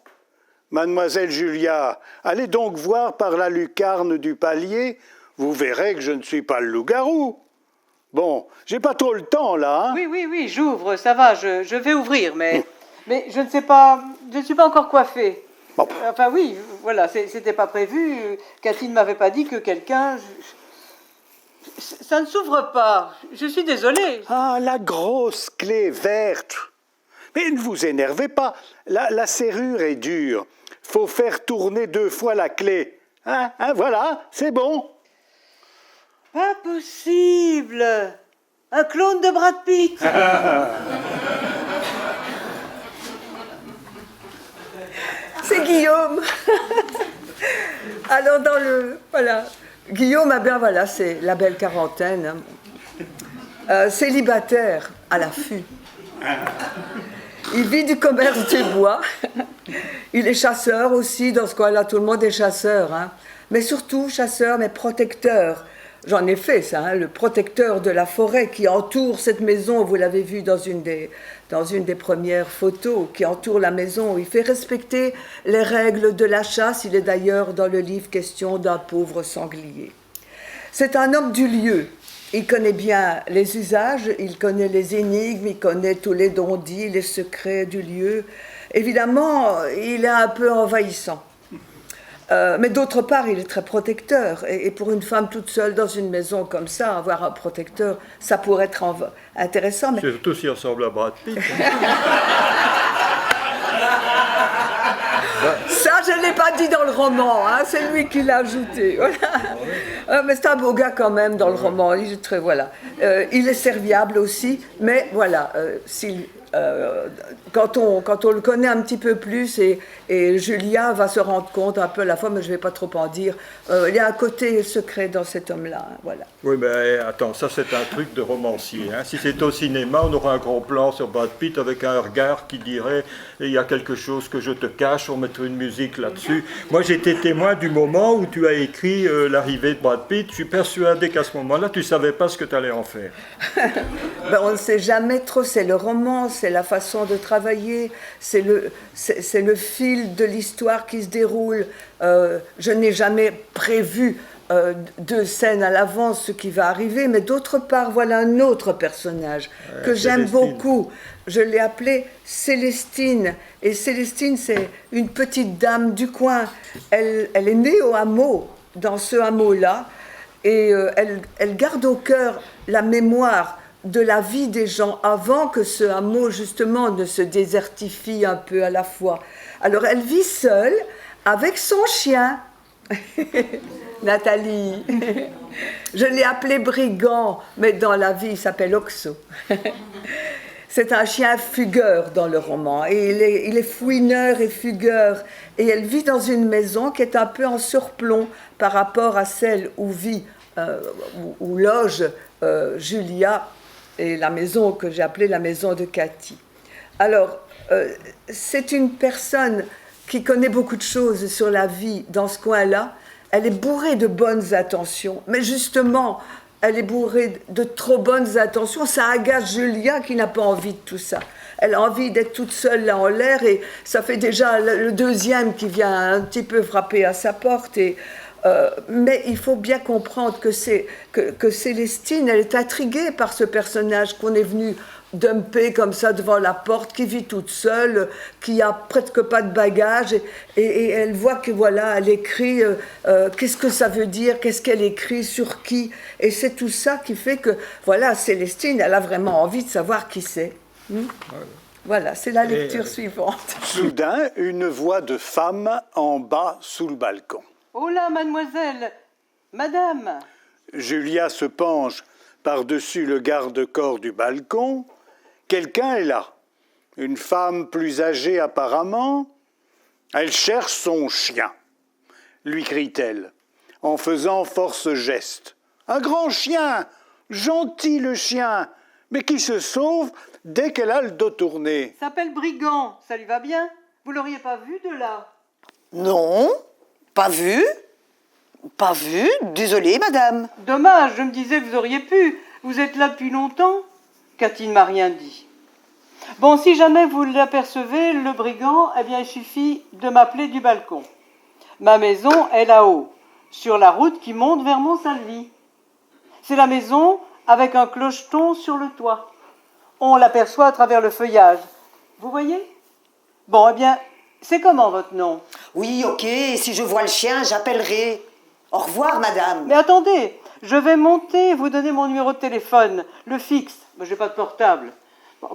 Mademoiselle Julia, allez donc voir par la lucarne du palier, vous verrez que je ne suis pas le loup-garou. Bon, j'ai pas trop le temps, là, hein? Oui, j'ouvre, ça va, je vais ouvrir, mais je ne sais pas, je ne suis pas encore coiffée. Bon. Enfin oui, voilà, c'était pas prévu. Cathy ne m'avait pas dit que quelqu'un... Ça ne s'ouvre pas, je suis désolée. Ah, la grosse clé verte. Mais ne vous énervez pas, la serrure est dure. Faut faire tourner 2 fois la clé. Hein, voilà, c'est bon. Pas possible. Un clone de Brad Pitt. C'est Guillaume. Alors dans le... Voilà. Guillaume, ah bien voilà, c'est la belle quarantaine. Hein. Célibataire, à l'affût. Il vit du commerce du bois. Il est chasseur aussi, dans ce coin-là, tout le monde est chasseur. Hein. Mais surtout chasseur, mais protecteur. J'en ai fait ça, hein, le protecteur de la forêt qui entoure cette maison, vous l'avez vu dans une des premières photos, qui entoure la maison. Il fait respecter les règles de la chasse. Il est d'ailleurs dans le livre question d'un pauvre sanglier. C'est un homme du lieu. Il connaît bien les usages, il connaît les énigmes, il connaît tous les non-dits, les secrets du lieu. Évidemment, il est un peu envahissant. Mais d'autre part, il est très protecteur. Et pour une femme toute seule dans une maison comme ça, avoir un protecteur, ça pourrait être intéressant. Mais... Surtout s'il ressemble à Brad Pitt. Ça, je ne l'ai pas dit dans le roman, hein, c'est lui qui l'a ajouté. Voilà. Mais c'est un beau gars quand même dans le roman. Il est très, voilà. Il est serviable aussi, mais voilà, quand on le connaît un petit peu plus, et Julia va se rendre compte un peu à la fois, mais je ne vais pas trop en dire, il y a un côté secret dans cet homme-là. Hein, voilà. Oui, mais attends, ça c'est un truc de romancier. Hein. Si c'était au cinéma, on aurait un gros plan sur Brad Pitt avec un regard qui dirait « il y a quelque chose que je te cache », on mettrait une musique là-dessus. Moi j'ai été témoin du moment où tu as écrit l'arrivée de Brad Pitt. Je suis persuadé qu'à ce moment-là, tu ne savais pas ce que tu allais en faire. Ben, on ne sait jamais trop, c'est le roman, c'est la façon de travailler, c'est le fil de l'histoire qui se déroule. Je n'ai jamais prévu 2 scènes à l'avance ce qui va arriver, mais d'autre part, voilà un autre personnage que j'aime beaucoup. Je l'ai appelée Célestine. Et Célestine, c'est une petite dame du coin. Elle est née au hameau, dans ce hameau-là, et elle garde au cœur la mémoire de la vie des gens avant que ce hameau, justement, ne se désertifie un peu à la fois. Alors, elle vit seule avec son chien, Nathalie. Je l'ai appelé Brigand, mais dans la vie, il s'appelle Oxo. C'est un chien fugueur dans le roman, et il est fouineur et fugueur, et elle vit dans une maison qui est un peu en surplomb par rapport à celle où où loge Julia, et la maison que j'ai appelée la maison de Cathy. Alors, c'est une personne qui connaît beaucoup de choses sur la vie dans ce coin-là. Elle est bourrée de bonnes intentions, mais justement, elle est bourrée de trop bonnes intentions. Ça agace Julia qui n'a pas envie de tout ça. Elle a envie d'être toute seule là en l'air, et ça fait déjà le 2e qui vient un petit peu frapper à sa porte. Mais il faut bien comprendre que Célestine, elle est intriguée par ce personnage qu'on est venu dumper comme ça devant la porte, qui vit toute seule, qui a presque pas de bagages, et elle voit que voilà, elle écrit, qu'est-ce que ça veut dire, qu'est-ce qu'elle écrit, sur qui, et c'est tout ça qui fait que, voilà, Célestine, elle a vraiment envie de savoir qui c'est. Voilà, c'est la lecture suivante. Soudain, une voix de femme en bas sous le balcon. Oh là, mademoiselle, madame. Julia se penche par-dessus le garde-corps du balcon. Quelqu'un est là. Une femme plus âgée apparemment. Elle cherche son chien, lui crie-t-elle, en faisant force geste. Un grand chien, gentil le chien, mais qui se sauve dès qu'elle a le dos tourné. S'appelle Brigand, ça lui va bien? Vous l'auriez pas vu de là? Non, pas vu. Pas vu, désolée, madame. Dommage, je me disais que vous auriez pu. Vous êtes là depuis longtemps? Cathy ne m'a rien dit. Bon, si jamais vous l'apercevez, le brigand, eh bien, il suffit de m'appeler du balcon. Ma maison est là-haut, sur la route qui monte vers Montsalvi. C'est la maison avec un clocheton sur le toit. On l'aperçoit à travers le feuillage. Vous voyez? Bon, eh bien, c'est comment votre nom? Oui, ok, si je vois le chien, j'appellerai. Au revoir, madame. Mais attendez, je vais monter et vous donner mon numéro de téléphone, le fixe. Mais j'ai pas de portable.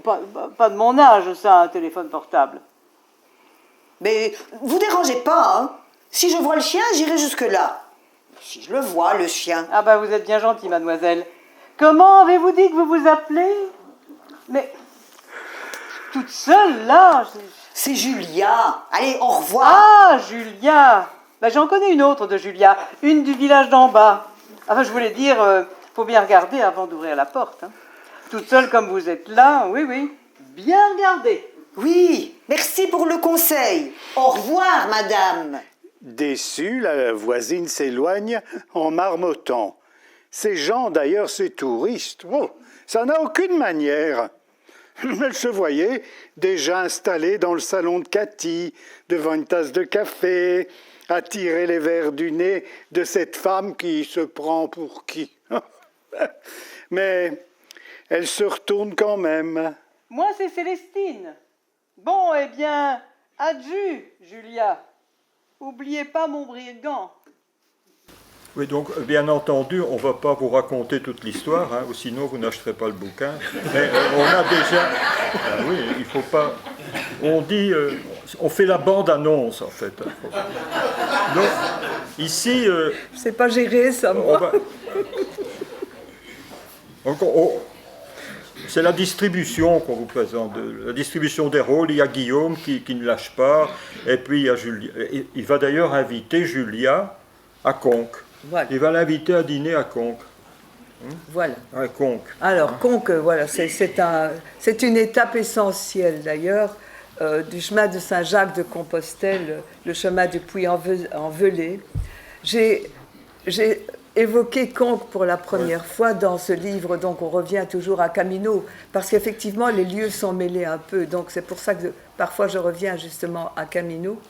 Pas de mon âge, ça, un téléphone portable. Mais vous dérangez pas, hein. Si je vois le chien, j'irai jusque-là. Si je le vois, le chien. Ah bah vous êtes bien gentille, mademoiselle. Comment avez-vous dit que vous vous appelez? Mais toute seule, là? C'est Julia. Allez, au revoir. Ah, Julia. Bah, j'en connais une autre de Julia, une du village d'en bas. Enfin, je voulais dire, faut bien regarder avant d'ouvrir la porte. Hein. Toute seule comme vous êtes là, oui, oui, bien regarder. Oui, merci pour le conseil. Au revoir, madame. Déçue, la voisine s'éloigne en marmottant. Ces gens, d'ailleurs, ces touristes, oh, ça n'a aucune manière. Elle se voyait déjà installée dans le salon de Cathy, devant une tasse de café, à tirer les verres du nez de cette femme qui se prend pour qui. Mais elle se retourne quand même. Moi, c'est Célestine. Bon, eh bien, adieu, Julia. Oubliez pas mon brigand. Oui, donc, bien entendu, on ne va pas vous raconter toute l'histoire, hein, ou sinon vous n'acheterez pas le bouquin. Mais on a déjà... oui, il ne faut pas... On dit... on fait la bande-annonce, en fait. Donc, ici... Je ne sais pas gérer ça, moi. C'est la distribution qu'on vous présente, la distribution des rôles. Il y a Guillaume qui ne lâche pas, et puis il y a Julia. Il va d'ailleurs inviter Julia à Conques. Voilà. Il va l'inviter à dîner à Conques. Voilà. À Conques. Alors, Conques, voilà, c'est une étape essentielle d'ailleurs du chemin de Saint-Jacques de Compostelle, le chemin du Puy-en-Velay. J'ai évoqué Conques pour la première fois dans ce livre, donc on revient toujours à Camino, parce qu'effectivement les lieux sont mêlés un peu, donc c'est pour ça que parfois je reviens justement à Camino.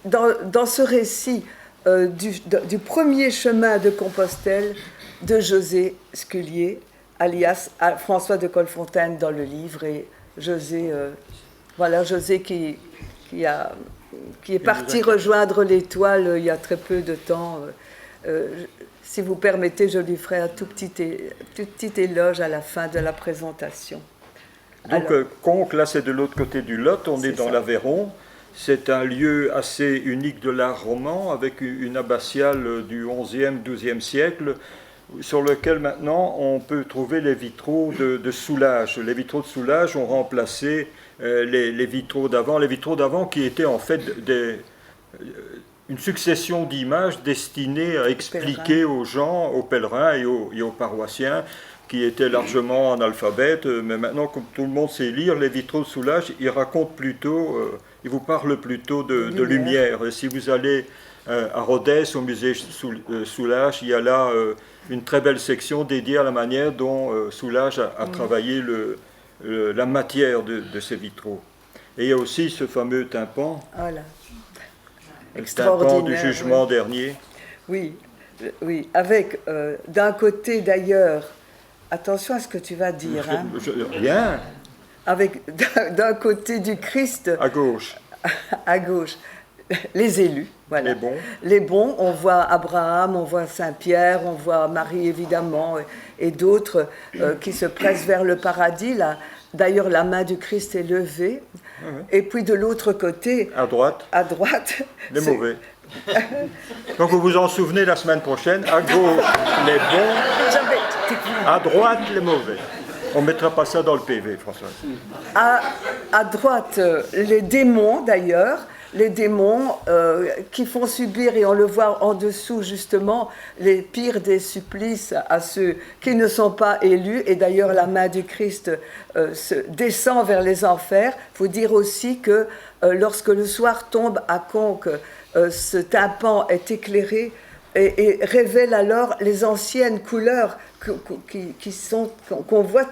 Dans ce récit du premier chemin de Compostelle de José Scullier, alias François de Colfontaine dans le livre, et José, José qui est parti rejoindre l'étoile il y a très peu de temps. Si vous permettez, je lui ferai un tout petit éloge à la fin de la présentation. Donc, Conques, là, c'est de l'autre côté du Lot, on est dans l'Aveyron. C'est un lieu assez unique de l'art roman, avec une abbatiale du XIe, XIIe siècle, sur lequel maintenant on peut trouver les vitraux de Soulages. Les vitraux de Soulages ont remplacé les vitraux d'avant qui étaient en fait une succession d'images destinées à expliquer aux gens, aux pèlerins et aux paroissiens, qui étaient largement analphabètes, mais maintenant, comme tout le monde sait lire, les vitraux de Soulages, ils racontent plutôt, ils vous parlent plutôt de lumière. Et si vous allez à Rodez, au musée Soulages, il y a là une très belle section dédiée à la manière dont Soulages a travaillé la matière de ces vitraux. Et il y a aussi ce fameux tympan, le tympan du jugement dernier. Oui, avec d'un côté d'ailleurs, attention à ce que tu vas dire. Rien. Avec d'un côté du Christ. À gauche, les élus. Voilà. Les bons. On voit Abraham, on voit Saint-Pierre, on voit Marie évidemment, et d'autres qui se pressent vers le paradis. Là. D'ailleurs, la main du Christ est levée. Et puis de l'autre côté. À droite. Les mauvais. Donc vous vous en souvenez la semaine prochaine, à gauche les bons, à droite les mauvais. On ne mettra pas ça dans le PV, François. À droite les démons d'ailleurs, les démons qui font subir, et on le voit en dessous justement, les pires des supplices à ceux qui ne sont pas élus. Et d'ailleurs, la main du Christ descend vers les enfers. Il faut dire aussi que lorsque le soir tombe à Conques, ce tympan est éclairé et révèle alors les anciennes couleurs qu'on voit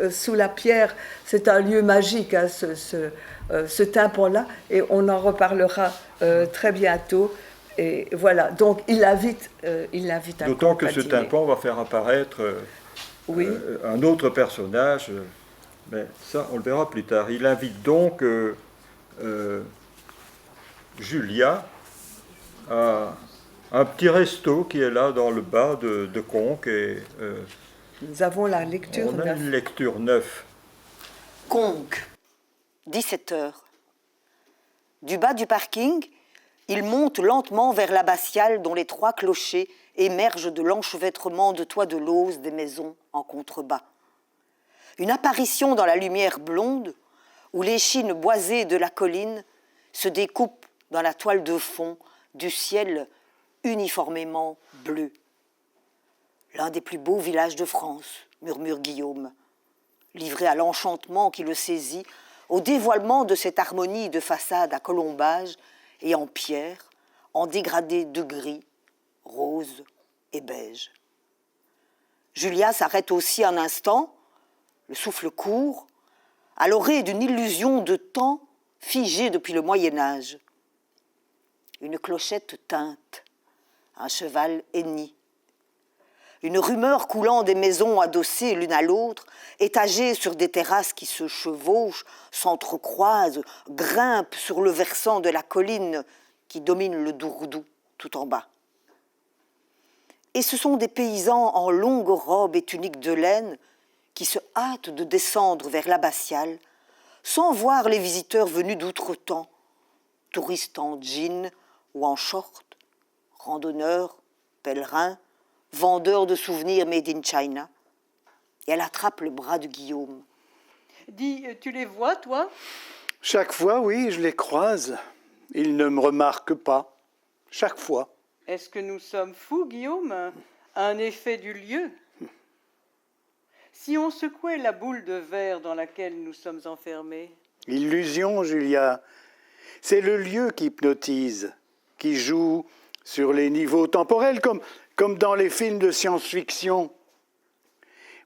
sous la pierre. C'est un lieu magique, hein, ce tympan-là, et on en reparlera très bientôt. Et voilà, donc il invite à d'autant que ce tympan va faire apparaître un autre personnage, mais ça on le verra plus tard. Il invite donc Julia à un petit resto qui est là dans le bas de Conques. Et, nous avons la lecture on a une lecture 9. Conques, 17h. Du bas du parking, il monte lentement vers l'abbatiale dont les 3 clochers émergent de l'enchevêtrement de toits de lauze des maisons en contrebas. Une apparition dans la lumière blonde où l'échine boisée de la colline se découpe dans la toile de fond du ciel uniformément bleu. L'un des plus beaux villages de France, murmure Guillaume, livré à l'enchantement qui le saisit, au dévoilement de cette harmonie de façade à colombage et en pierre, en dégradé de gris, rose et beige. Julia s'arrête aussi un instant, le souffle court, à l'orée d'une illusion de temps figée depuis le Moyen-Âge. Une clochette teinte, un cheval hennit. Une rumeur coulant des maisons adossées l'une à l'autre, étagées sur des terrasses qui se chevauchent, s'entrecroisent, grimpent sur le versant de la colline qui domine le Dourdou tout en bas. Et ce sont des paysans en longues robes et tuniques de laine qui se hâtent de descendre vers l'abbatiale sans voir les visiteurs venus d'outre-temps, touristes en jean ou en short, randonneurs, pèlerins, vendeurs de souvenirs made in China. Et elle attrape le bras de Guillaume. Dis, tu les vois, toi ? Chaque fois, oui, je les croise. Ils ne me remarquent pas. Chaque fois. Est-ce que nous sommes fous, Guillaume ? Un effet du lieu ? Si on secouait la boule de verre dans laquelle nous sommes enfermés ? Illusion, Julia. C'est le lieu qui hypnotise, qui joue sur les niveaux temporels, comme dans les films de science-fiction.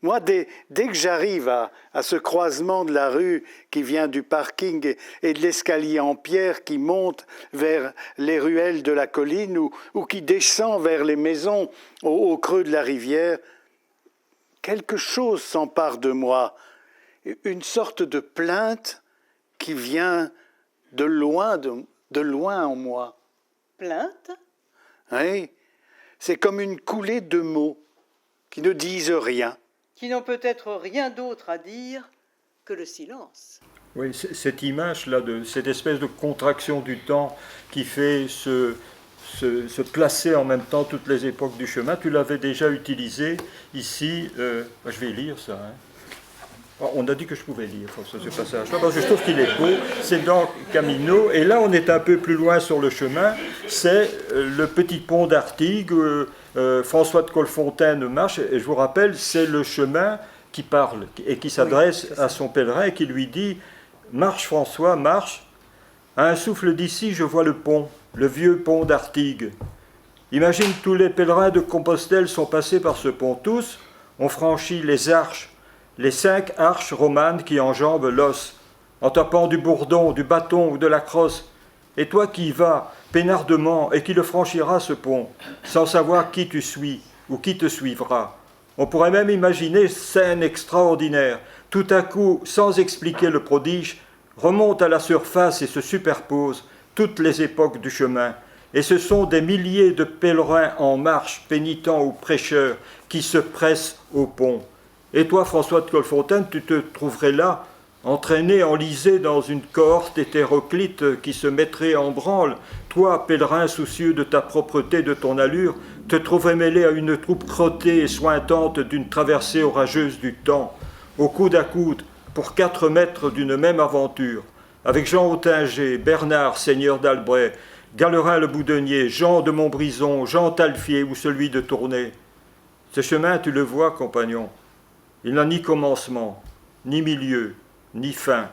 Moi, dès que j'arrive à ce croisement de la rue qui vient du parking et de l'escalier en pierre qui monte vers les ruelles de la colline ou qui descend vers les maisons au creux de la rivière, quelque chose s'empare de moi, une sorte de plainte qui vient de loin en moi. Plainte ? Oui, c'est comme une coulée de mots qui ne disent rien. Qui n'ont peut-être rien d'autre à dire que le silence. Oui, cette image-là, cette espèce de contraction du temps qui fait se placer en même temps toutes les époques du chemin, tu l'avais déjà utilisé ici. Je vais lire ça. On a dit que je pouvais lire ce passage-là, parce que je trouve qu'il est beau. C'est dans Camino, et là on est un peu plus loin sur le chemin. C'est le petit pont d'Artigues. François de Colfontaine marche, et je vous rappelle, c'est le chemin qui parle et qui s'adresse à son pèlerin et qui lui dit « Marche François, marche. À un souffle d'ici, je vois le pont, le vieux pont d'Artigues. Imagine tous les pèlerins de Compostelle sont passés par ce pont. Tous ont franchi les arches, les 5 arches romanes qui enjambent l'os, en tapant du bourdon, du bâton ou de la crosse. Et toi qui y vas, peinardement, et qui le franchiras ce pont, sans savoir qui tu suis ou qui te suivra. On pourrait même imaginer scène extraordinaire. Tout à coup, sans expliquer le prodige, remontent à la surface et se superposent toutes les époques du chemin. Et ce sont des milliers de pèlerins en marche, pénitents ou prêcheurs, qui se pressent au pont. Et toi, François de Colfontaine, tu te trouverais là, entraîné, enlisé dans une cohorte hétéroclite qui se mettrait en branle. Toi, pèlerin soucieux de ta propreté, de ton allure, te trouverais mêlé à une troupe crottée et sointante d'une traversée orageuse du temps, au coude à coude, pour 4 mètres d'une même aventure. avec Jean Ottinger, Bernard, seigneur d'Albret, Galerin le Boudonnier, Jean de Montbrison, Jean Talfier ou celui de Tournai. Ce chemin, tu le vois, compagnon, il n'a ni commencement, ni milieu, ni fin,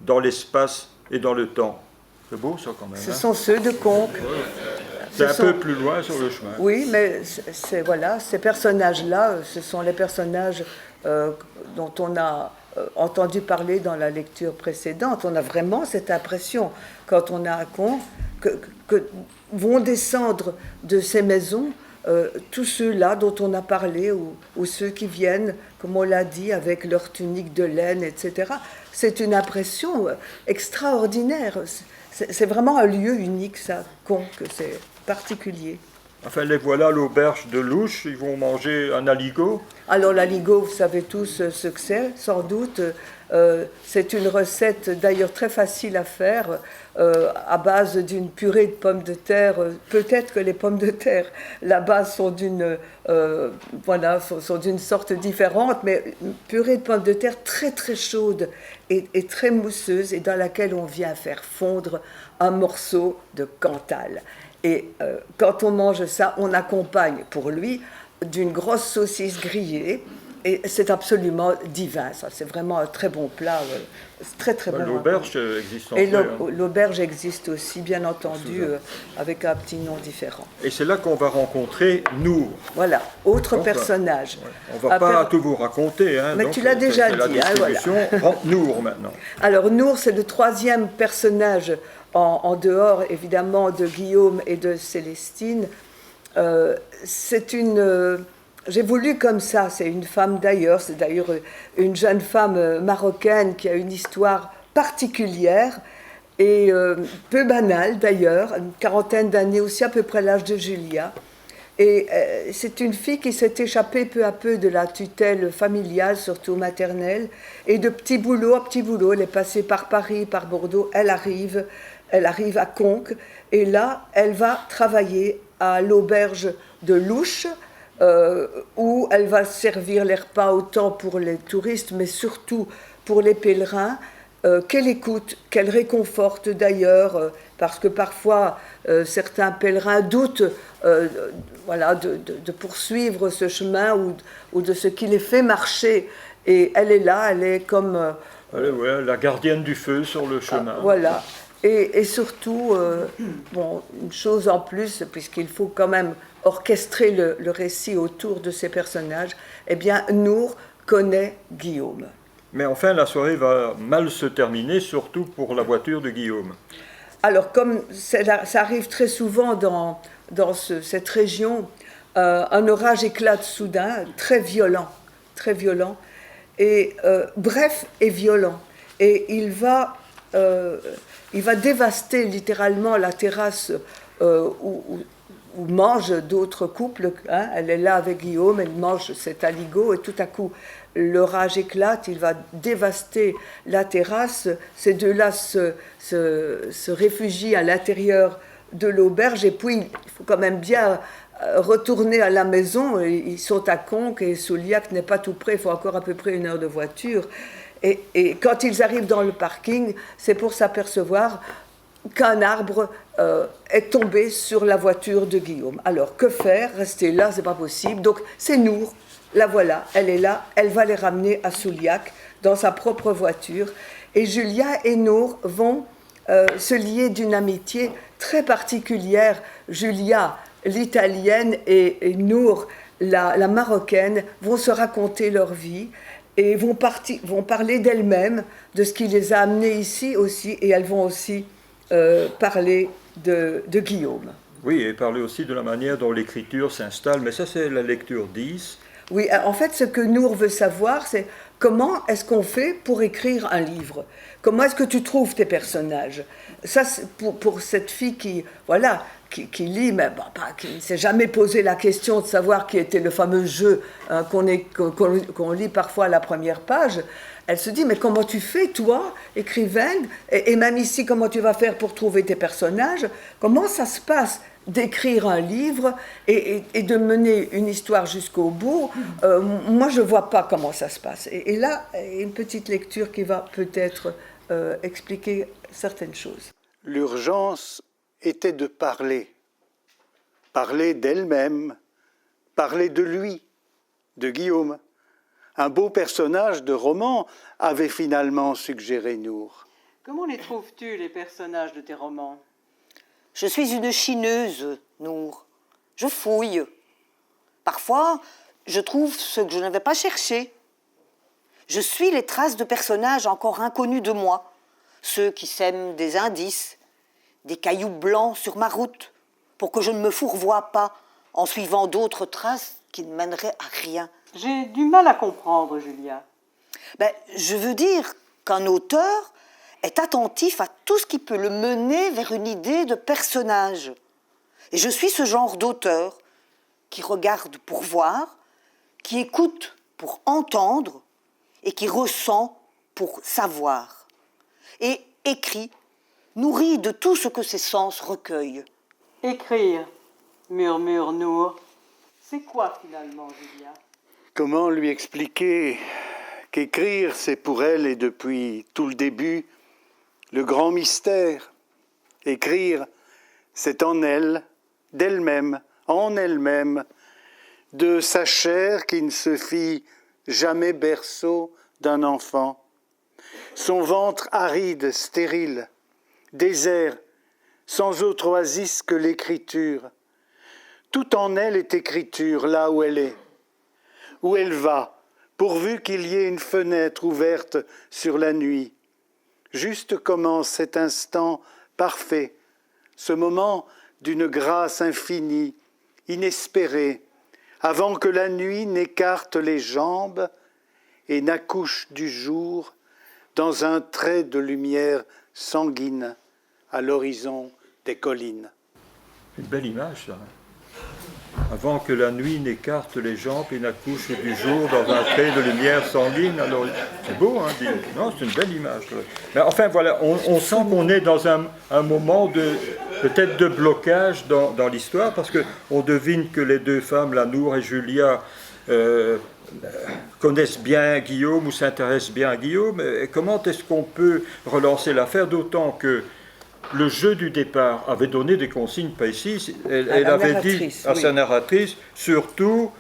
dans l'espace et dans le temps. C'est beau ça quand même. Ce sont ceux de Conques. C'est un peu plus loin sur le chemin. Oui, mais voilà, ces personnages-là, ce sont les personnages dont on a entendu parler dans la lecture précédente. On a vraiment cette impression, quand on est à Conques, que vont descendre de ces maisons tous ceux-là dont on a parlé, ou ceux qui viennent, comme on l'a dit, avec leur tunique de laine, etc. C'est une impression extraordinaire. C'est vraiment un lieu unique, ça, Conques, c'est particulier. Enfin, les voilà à l'auberge de Louche, ils vont manger un aligot. Alors l'aligot, vous savez tous ce que c'est, sans doute. C'est une recette d'ailleurs très facile à faire, à base d'une purée de pommes de terre. Peut-être que les pommes de terre, là-bas, sont d'une sorte différente, mais une purée de pommes de terre très très chaude et très mousseuse, et dans laquelle on vient faire fondre un morceau de Cantal. Et quand on mange ça, on accompagne pour lui d'une grosse saucisse grillée. Et c'est absolument divin, ça. C'est vraiment un très bon plat. C'est très très bon. L'auberge existe en Et l'auberge existe aussi, bien entendu, avec un petit nom différent. Et c'est là qu'on va rencontrer Nour. Voilà, autre personnage. On ne va pas tout vous raconter. Hein, mais donc, tu l'as déjà dit. Voilà. Nour maintenant. Alors Nour, c'est le troisième personnage, en dehors évidemment de Guillaume et de Célestine. C'est une... J'ai voulu comme ça, c'est une femme d'ailleurs, c'est d'ailleurs une jeune femme marocaine qui a une histoire particulière et peu banale d'ailleurs, une quarantaine d'années aussi, à peu près l'âge de Julia. Et c'est une fille qui s'est échappée peu à peu de la tutelle familiale, surtout maternelle, et de petit boulot à petit boulot, elle est passée par Paris, par Bordeaux, elle arrive à Conques, et là, elle va travailler à l'auberge de Louche, où elle va servir les repas autant pour les touristes, mais surtout pour les pèlerins, qu'elle écoute, qu'elle réconforte d'ailleurs, parce que parfois certains pèlerins doutent de poursuivre ce chemin ou de ce qui les fait marcher. Et elle est là, elle est comme... la gardienne du feu sur le chemin. Voilà. Et surtout, une chose en plus, puisqu'il faut quand même orchestrer le récit autour de ces personnages, eh bien, Nour connaît Guillaume. Mais enfin, la soirée va mal se terminer, surtout pour la voiture de Guillaume. Alors, comme ça arrive très souvent dans cette région, un orage éclate soudain, très violent, et bref et violent. Et il va dévaster littéralement la terrasse où mangent d'autres couples. Hein. Elle est là avec Guillaume, elle mange cet aligot, et tout à coup, l'orage éclate, il va dévaster la terrasse. Ces deux-là se réfugient à l'intérieur de l'auberge, et puis il faut quand même bien retourner à la maison. Ils sont à Conques, et Souliac n'est pas tout près, il faut encore à peu près 1 heure de voiture. Et quand ils arrivent dans le parking, c'est pour s'apercevoir qu'un arbre est tombé sur la voiture de Guillaume. Alors, que faire? Rester là, c'est pas possible. Donc, c'est Nour, la voilà, elle est là, elle va les ramener à Souliac dans sa propre voiture. Et Julia et Nour vont se lier d'une amitié très particulière. Julia, l'italienne, et Nour, la marocaine, vont se raconter leur vie et vont parler d'elles-mêmes, de ce qui les a amenées ici aussi, et elles vont aussi parler de Guillaume. Oui, et parler aussi de la manière dont l'écriture s'installe, mais ça c'est la lecture 10. Oui, en fait, ce que Nour veut savoir, c'est comment est-ce qu'on fait pour écrire un livre? Comment est-ce que tu trouves tes personnages? Ça, c'est pour cette fille qui lit, mais qui ne s'est jamais posé la question de savoir qui était le fameux jeu qu'on lit parfois à la première page. Elle se dit, mais comment tu fais, toi, écrivaine, et même ici, comment tu vas faire pour trouver tes personnages? Comment ça se passe d'écrire un livre et de mener une histoire jusqu'au bout? Moi, je ne vois pas comment ça se passe. Et là, une petite lecture qui va peut-être expliquer certaines choses. L'urgence était de parler. Parler d'elle-même, parler de lui, de Guillaume. Un beau personnage de roman avait finalement suggéré Nour. Comment les trouves-tu, les personnages de tes romans? Je suis une chineuse, Nour. Je fouille. Parfois, je trouve ce que je n'avais pas cherché. Je suis les traces de personnages encore inconnus de moi, ceux qui sèment des indices, des cailloux blancs sur ma route, pour que je ne me fourvoie pas en suivant d'autres traces qui ne mèneraient à rien. J'ai du mal à comprendre, Julia. Je veux dire qu'un auteur est attentif à tout ce qui peut le mener vers une idée de personnage. Et je suis ce genre d'auteur qui regarde pour voir, qui écoute pour entendre et qui ressent pour savoir. Et écrit, nourri de tout ce que ses sens recueillent. Écrire, murmure Nour. C'est quoi finalement, Julia? Comment lui expliquer qu'écrire, c'est pour elle, et depuis tout le début, le grand mystère. Écrire, c'est en elle, d'elle-même, en elle-même, de sa chair qui ne se fit jamais berceau d'un enfant. Son ventre aride, stérile, désert, sans autre oasis que l'écriture. Tout en elle est écriture, là où elle est, où elle va, pourvu qu'il y ait une fenêtre ouverte sur la nuit. Juste commence cet instant parfait, ce moment d'une grâce infinie, inespérée, avant que la nuit n'écarte les jambes et n'accouche du jour dans un trait de lumière sanguine à l'horizon des collines. Une belle image, ça. Avant que la nuit n'écarte les jambes et n'accouche du jour dans un trait de lumière sanguine. Alors, c'est beau, hein, non, c'est une belle image. Mais enfin, voilà, on sent qu'on est dans un moment peut-être de blocage dans l'histoire, parce qu'on devine que les deux femmes, la Nour et Julia, connaissent bien Guillaume ou s'intéressent bien à Guillaume. Et comment est-ce qu'on peut relancer l'affaire, d'autant que le jeu du départ avait donné des consignes précises. Elle avait dit à sa narratrice, surtout,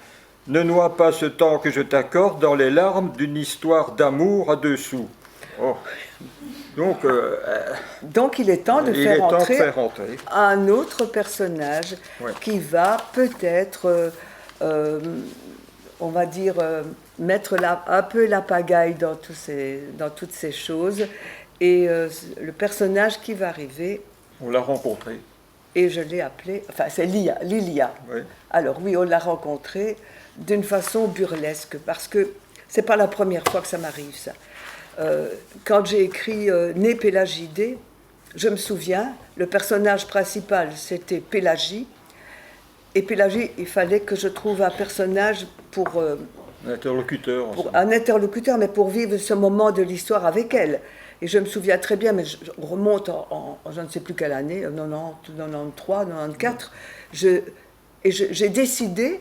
ne noie pas ce temps que je t'accorde dans les larmes d'une histoire d'amour à dessous. Oh. Donc il est temps de faire entrer un autre personnage qui va peut-être, on va dire, mettre un peu la pagaille dans toutes ces choses. Et le personnage qui va arriver... On l'a rencontré. Et je l'ai appelé... Enfin, c'est Lilia. Oui. Alors oui, on l'a rencontré d'une façon burlesque, parce que c'est pas la première fois que ça m'arrive, ça. Quand j'ai écrit Né Pélagidée, je me souviens, le personnage principal, c'était Pélagie. Et Pélagie, il fallait que je trouve un personnage pour... un interlocuteur. Un interlocuteur, mais pour vivre ce moment de l'histoire avec elle. Et je me souviens très bien, mais je remonte en je ne sais plus quelle année, 90, 93, 94, j'ai décidé,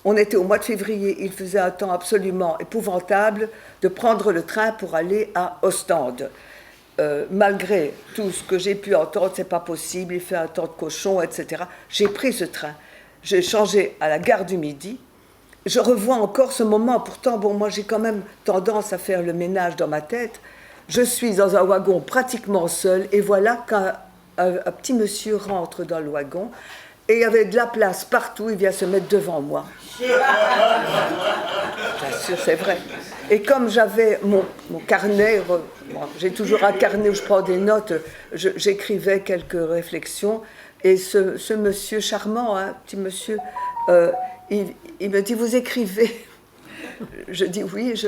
on était au mois de février, il faisait un temps absolument épouvantable, de prendre le train pour aller à Ostende. Malgré tout ce que j'ai pu entendre, c'est pas possible, il fait un temps de cochon, etc. J'ai pris ce train, j'ai changé à la gare du Midi. Je revois encore ce moment, pourtant, bon, moi j'ai quand même tendance à faire le ménage dans ma tête. Je suis dans un wagon pratiquement seul, et voilà qu'un petit monsieur rentre dans le wagon, et il y avait de la place partout, il vient se mettre devant moi. Bien sûr, c'est vrai. Et comme j'avais mon carnet, j'ai toujours un carnet où je prends des notes, j'écrivais quelques réflexions, et ce monsieur charmant, hein, petit monsieur, il me dit, vous écrivez? Je dis, oui,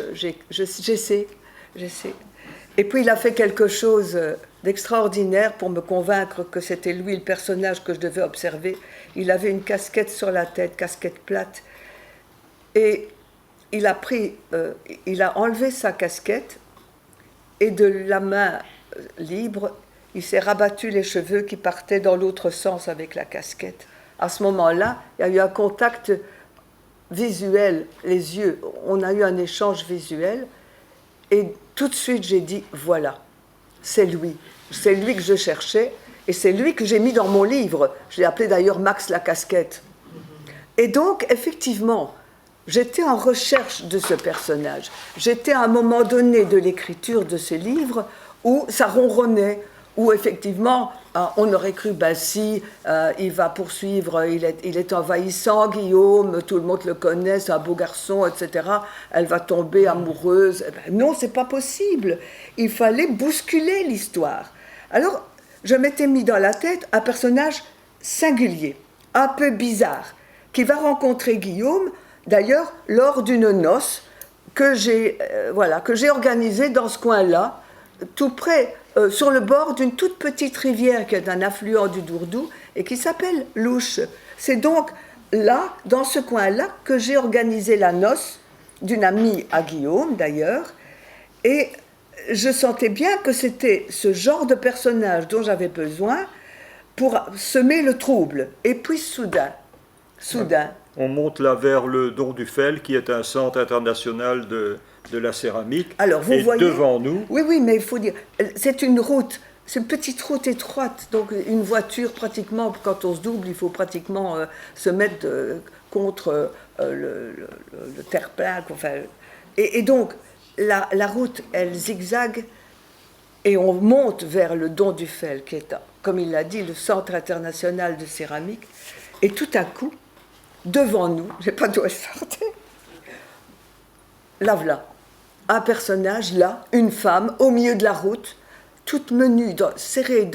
j'essaie. Et puis il a fait quelque chose d'extraordinaire pour me convaincre que c'était lui le personnage que je devais observer. Il avait une casquette sur la tête, casquette plate, et il a enlevé sa casquette, et de la main libre, il s'est rabattu les cheveux qui partaient dans l'autre sens avec la casquette. À ce moment-là, il y a eu un contact visuel, les yeux, on a eu un échange visuel, et tout de suite j'ai dit, voilà, c'est lui. C'est lui que je cherchais, et c'est lui que j'ai mis dans mon livre. Je l'ai appelé d'ailleurs Max la casquette. Et donc, effectivement, j'étais en recherche de ce personnage. J'étais à un moment donné de l'écriture de ce livre où ça ronronnait, où effectivement, on aurait cru, ben si, il va poursuivre, il est envahissant, Guillaume, tout le monde le connaît, c'est un beau garçon, etc. Elle va tomber amoureuse. Eh ben non, c'est pas possible. Il fallait bousculer l'histoire. Alors, je m'étais mis dans la tête un personnage singulier, un peu bizarre, qui va rencontrer Guillaume, d'ailleurs, lors d'une noce que j'ai organisée dans ce coin-là, tout près, sur le bord d'une toute petite rivière qui est un affluent du Dourdou et qui s'appelle l'Ouche. C'est donc là, dans ce coin-là, que j'ai organisé la noce d'une amie à Guillaume, d'ailleurs, et je sentais bien que c'était ce genre de personnage dont j'avais besoin pour semer le trouble. Et puis soudain, on monte là vers le Don du Fel, qui est un centre international de la céramique. Alors, vous et voyez, devant nous... Oui, mais il faut dire, c'est une route, c'est une petite route étroite, donc une voiture, pratiquement, quand on se double, il faut pratiquement se mettre contre le terre-plein. Enfin, et donc, la route, elle zigzague, et on monte vers le Don du Fel, qui est, comme il l'a dit, le centre international de céramique, et tout à coup, devant nous, je n'ai pas d'où elle sortait, là voilà, un personnage là, une femme, au milieu de la route, toute menue, serrée,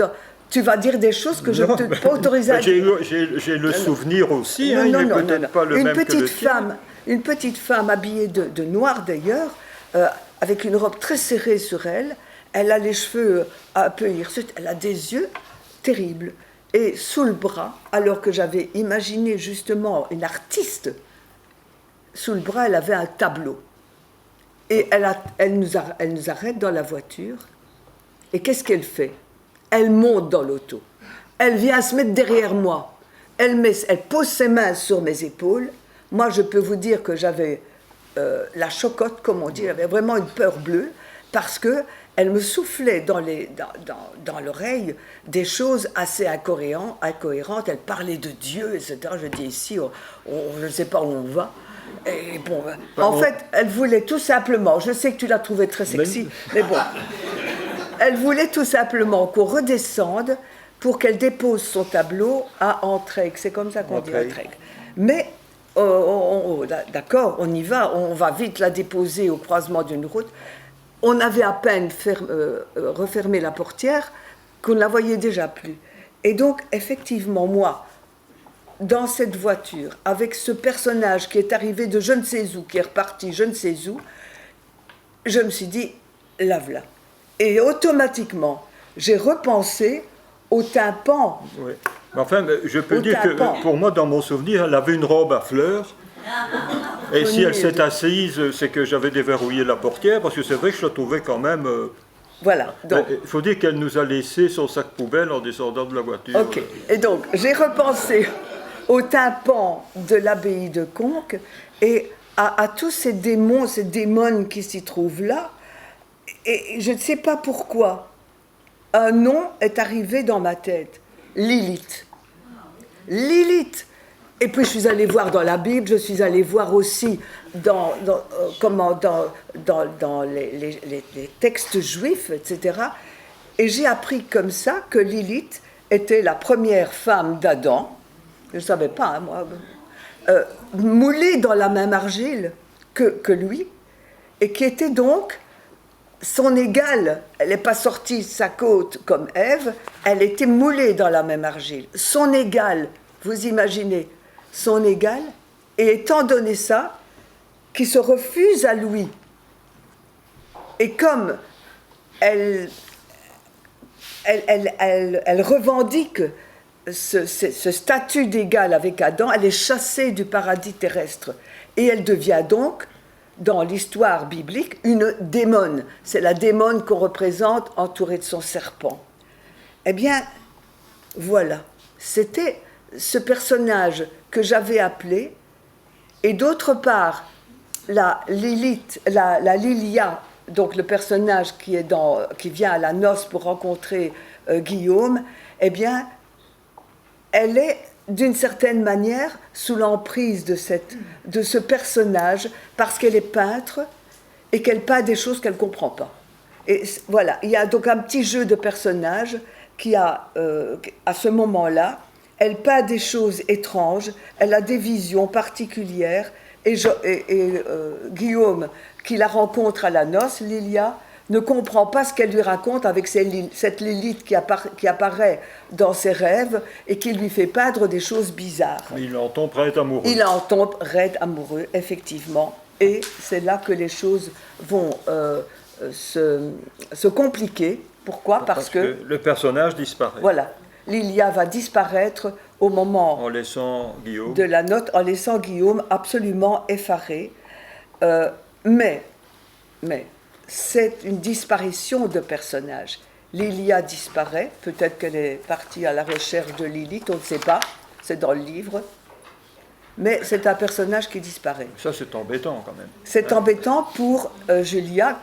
tu vas dire des choses que je ne t'ai pas autorisé à dire. J'ai le souvenir aussi, il n'est peut-être pas le une même que le tien. Une petite femme habillée de noir d'ailleurs, avec une robe très serrée sur elle, elle a les cheveux un peu hirsutes, elle a des yeux terribles. Et sous le bras, alors que j'avais imaginé justement une artiste, sous le bras, elle avait un tableau. Et elle nous arrête dans la voiture. Et qu'est-ce qu'elle fait? Elle monte dans l'auto. Elle vient se mettre derrière moi. Elle pose ses mains sur mes épaules. Moi, je peux vous dire que j'avais la chocotte, comme on dit, j'avais vraiment une peur bleue, parce que elle me soufflait dans l'oreille des choses assez incohérentes. Elle parlait de Dieu, etc. Je dis ici, je ne sais pas où on va. Et bon, en fait, elle voulait tout simplement, je sais que tu l'as trouvée très sexy, mais bon, elle voulait tout simplement qu'on redescende pour qu'elle dépose son tableau à Entraigues. C'est comme ça qu'on dit Entraigues. Mais, d'accord, on y va, on va vite la déposer au croisement d'une route. On avait à peine refermé la portière qu'on ne la voyait déjà plus. Et donc, effectivement, moi, dans cette voiture, avec ce personnage qui est arrivé de je ne sais où, qui est reparti je ne sais où, je me suis dit, là voilà. Et automatiquement, j'ai repensé au tympan. Oui. Enfin, je peux dire que pour moi, dans mon souvenir, elle avait une robe à fleurs. Et si elle s'est assise, c'est que j'avais déverrouillé la portière, parce que c'est vrai que je la trouvais quand même... Voilà. Il faut dire qu'elle nous a laissé son sac poubelle en descendant de la voiture. Ok. Et donc, j'ai repensé au tympan de l'abbaye de Conques et à tous ces démons, ces démones qui s'y trouvent là. Et je ne sais pas pourquoi, un nom est arrivé dans ma tête. Lilith. Lilith. Et puis je suis allée voir dans la Bible, je suis allée voir aussi dans les textes juifs, etc. Et j'ai appris comme ça que Lilith était la première femme d'Adam, je ne savais pas, hein, moi, moulée dans la même argile que lui, et qui était donc son égale. Elle n'est pas sortie de sa côte comme Ève, elle était moulée dans la même argile. Son égale, vous imaginez, son égale, et étant donné ça, qui se refuse à lui. Et comme elle revendique ce statut d'égal avec Adam, elle est chassée du paradis terrestre. Et elle devient donc, dans l'histoire biblique, une démone. C'est la démone qu'on représente entourée de son serpent. Eh bien, voilà. C'était ce personnage que j'avais appelé, et d'autre part, la Lilith, la Lilia donc le personnage qui vient à la noce pour rencontrer Guillaume, eh bien, elle est d'une certaine manière sous l'emprise de ce personnage parce qu'elle est peintre et qu'elle peint des choses qu'elle ne comprend pas. Et voilà, il y a donc un petit jeu de personnages qui a, à ce moment-là, elle peint des choses étranges, elle a des visions particulières, et Guillaume, qui la rencontre à la noce, Lilia, ne comprend pas ce qu'elle lui raconte avec cette Lilith qui apparaît dans ses rêves et qui lui fait peindre des choses bizarres. Mais il en tombe raide amoureux. Il en tombe raide amoureux, effectivement, et c'est là que les choses vont se compliquer. Pourquoi ? Parce que le personnage disparaît. Voilà, Lilia va disparaître au moment en laissant Guillaume. de la note, en laissant Guillaume absolument effaré. Mais c'est une disparition de personnage. Lilia disparaît, peut-être qu'elle est partie à la recherche de Lilith, on ne sait pas, c'est dans le livre. Mais c'est un personnage qui disparaît. Ça, c'est embêtant quand même. C'est embêtant pour Julia,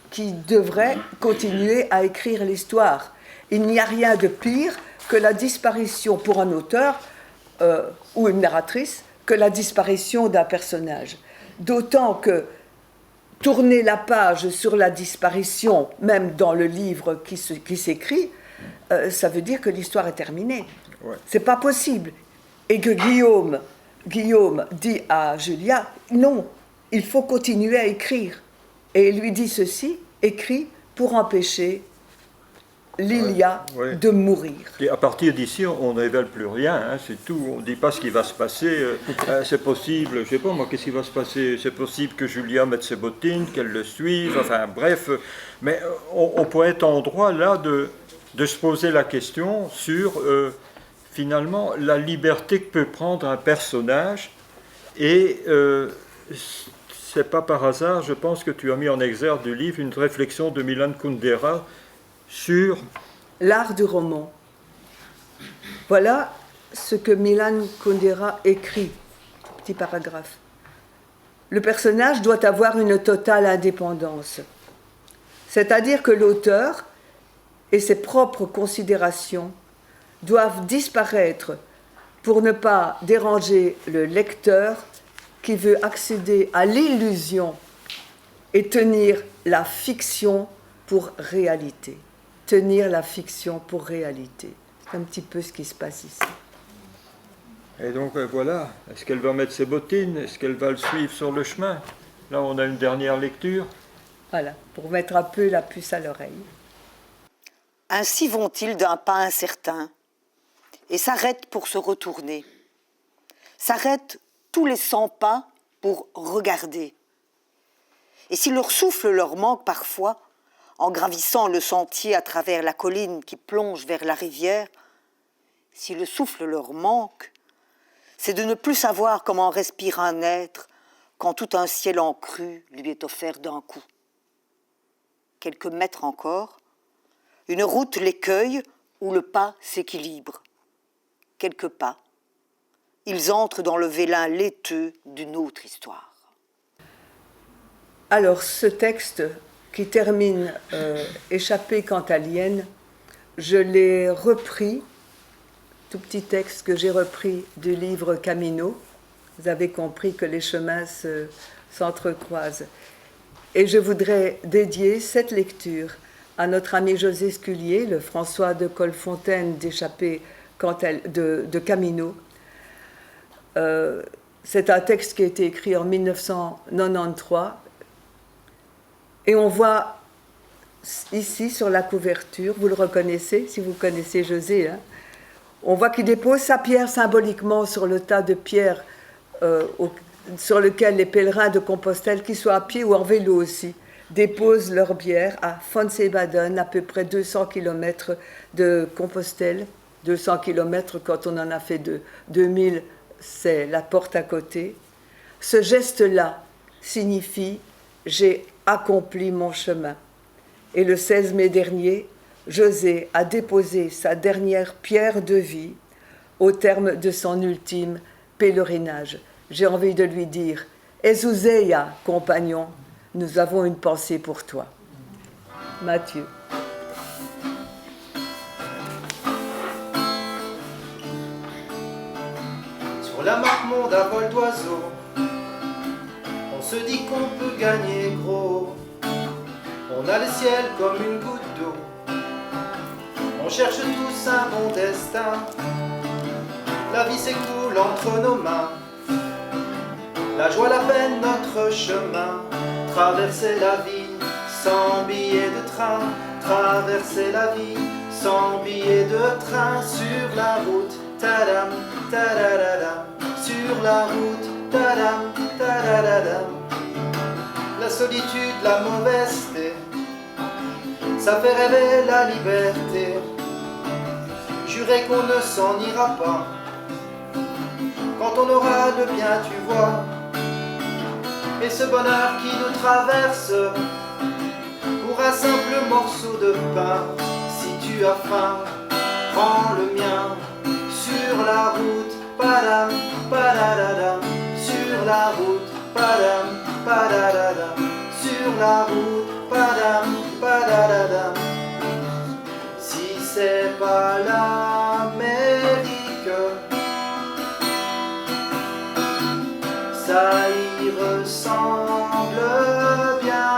qui devrait continuer à écrire l'histoire. Il n'y a rien de pire que la disparition pour un auteur ou une narratrice, que la disparition d'un personnage. D'autant que tourner la page sur la disparition, même dans le livre qui s'écrit, ça veut dire que l'histoire est terminée. Ouais. C'est pas possible. Et que Guillaume dit à Julia, non, il faut continuer à écrire. Et il lui dit ceci, écrit pour empêcher Lilia de mourir. Et à partir d'ici, on ne révèle plus rien, hein, c'est tout. On ne dit pas ce qui va se passer. C'est possible, je ne sais pas moi, qu'est-ce qui va se passer. C'est possible que Julia mette ses bottines, qu'elle le suive, enfin bref. Mais on pourrait être en droit là de se poser la question sur finalement la liberté que peut prendre un personnage. Et c'est pas par hasard, je pense que tu as mis en exergue du livre une réflexion de Milan Kundera sur l'art du roman. Voilà ce que Milan Kundera écrit, petit paragraphe. Le personnage doit avoir une totale indépendance, c'est-à-dire que l'auteur et ses propres considérations doivent disparaître pour ne pas déranger le lecteur qui veut accéder à l'illusion et tenir la fiction pour réalité. Tenir la fiction pour réalité. C'est un petit peu ce qui se passe ici. Et donc voilà, est-ce qu'elle va mettre ses bottines? Est-ce qu'elle va le suivre sur le chemin? Là, on a une dernière lecture. Voilà, pour mettre un peu la puce à l'oreille. Ainsi vont-ils d'un pas incertain et s'arrêtent pour se retourner. S'arrêtent tous les 100 pas pour regarder. Et si leur souffle leur manque parfois, en gravissant le sentier à travers la colline qui plonge vers la rivière, si le souffle leur manque, c'est de ne plus savoir comment respire un être quand tout un ciel en crue lui est offert d'un coup. Quelques mètres encore, une route les cueille où le pas s'équilibre. Quelques pas, ils entrent dans le vélin laiteux d'une autre histoire. Alors, ce texte qui termine Échappée cantalienne, je l'ai repris, tout petit texte que j'ai repris du livre Camino. Vous avez compris que les chemins s'entrecroisent. Et je voudrais dédier cette lecture à notre ami José Scullier, le François de Colfontaine d'Échappée de Camino. C'est un texte qui a été écrit en 1993. Et on voit ici sur la couverture, vous le reconnaissez, si vous connaissez José, hein, on voit qu'il dépose sa pierre symboliquement sur le tas de pierres sur lequel les pèlerins de Compostelle, qu'ils soient à pied ou en vélo aussi, déposent leur bière à Fonsebaden, à peu près 200 km de Compostelle. 200 km quand on en a fait 2000, c'est la porte à côté. Ce geste-là signifie « j'ai accompli mon chemin ». Et le 16 mai dernier, José a déposé sa dernière pierre de vie au terme de son ultime pèlerinage. J'ai envie de lui dire « Ezouzeia, compagnon, nous avons une pensée pour toi. Matthieu. Sur la map monde à vol d'oiseau, on se dit qu'on peut gagner gros. On a le ciel comme une goutte d'eau, on cherche tous un bon destin. La vie s'écoule entre nos mains, la joie, la peine, notre chemin. Traverser la vie sans billet de train, traverser la vie sans billet de train. Sur la route, tadam, tadadadam, sur la route, tadam, tadadadam. La solitude, la mauvaiseté, ça fait rêver la liberté. Jurez qu'on ne s'en ira pas quand on aura le bien, tu vois. Et ce bonheur qui nous traverse pour un simple morceau de pain. Si tu as faim, prends le mien. Sur la route, padam, padadadam. Sur la route, padam, padadadam. Sur la route, padam, padadadam. Si c'est pas l'Amérique, ça y ressemble bien.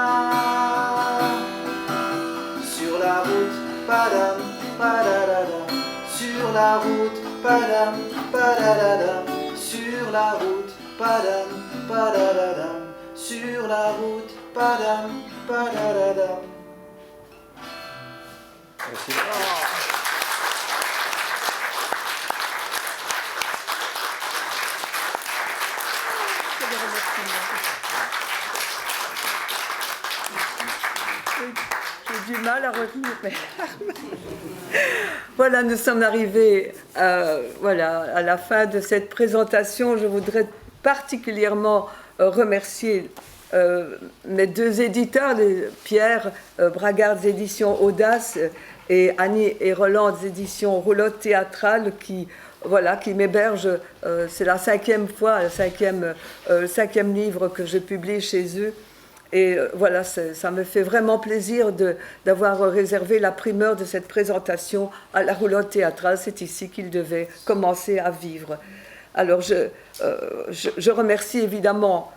Sur la route, padam, padadadam. Sur la route, padam, padadadam. Sur la route, padam, padadadam. Sur la route, padam, padadadam. Merci. J'ai du mal à retenir. Voilà, nous sommes arrivés à la fin de cette présentation. Je voudrais particulièrement remercier mes deux éditeurs, Pierre Bragards Éditions Audace et Annie et Roland des Éditions Roulotte Théâtrale qui m'hébergent. C'est la cinquième fois, le cinquième livre que je publie chez eux. Et voilà, ça me fait vraiment plaisir d'avoir réservé la primeur de cette présentation à la Roulotte Théâtrale. C'est ici qu'il devait commencer à vivre. Alors, je remercie évidemment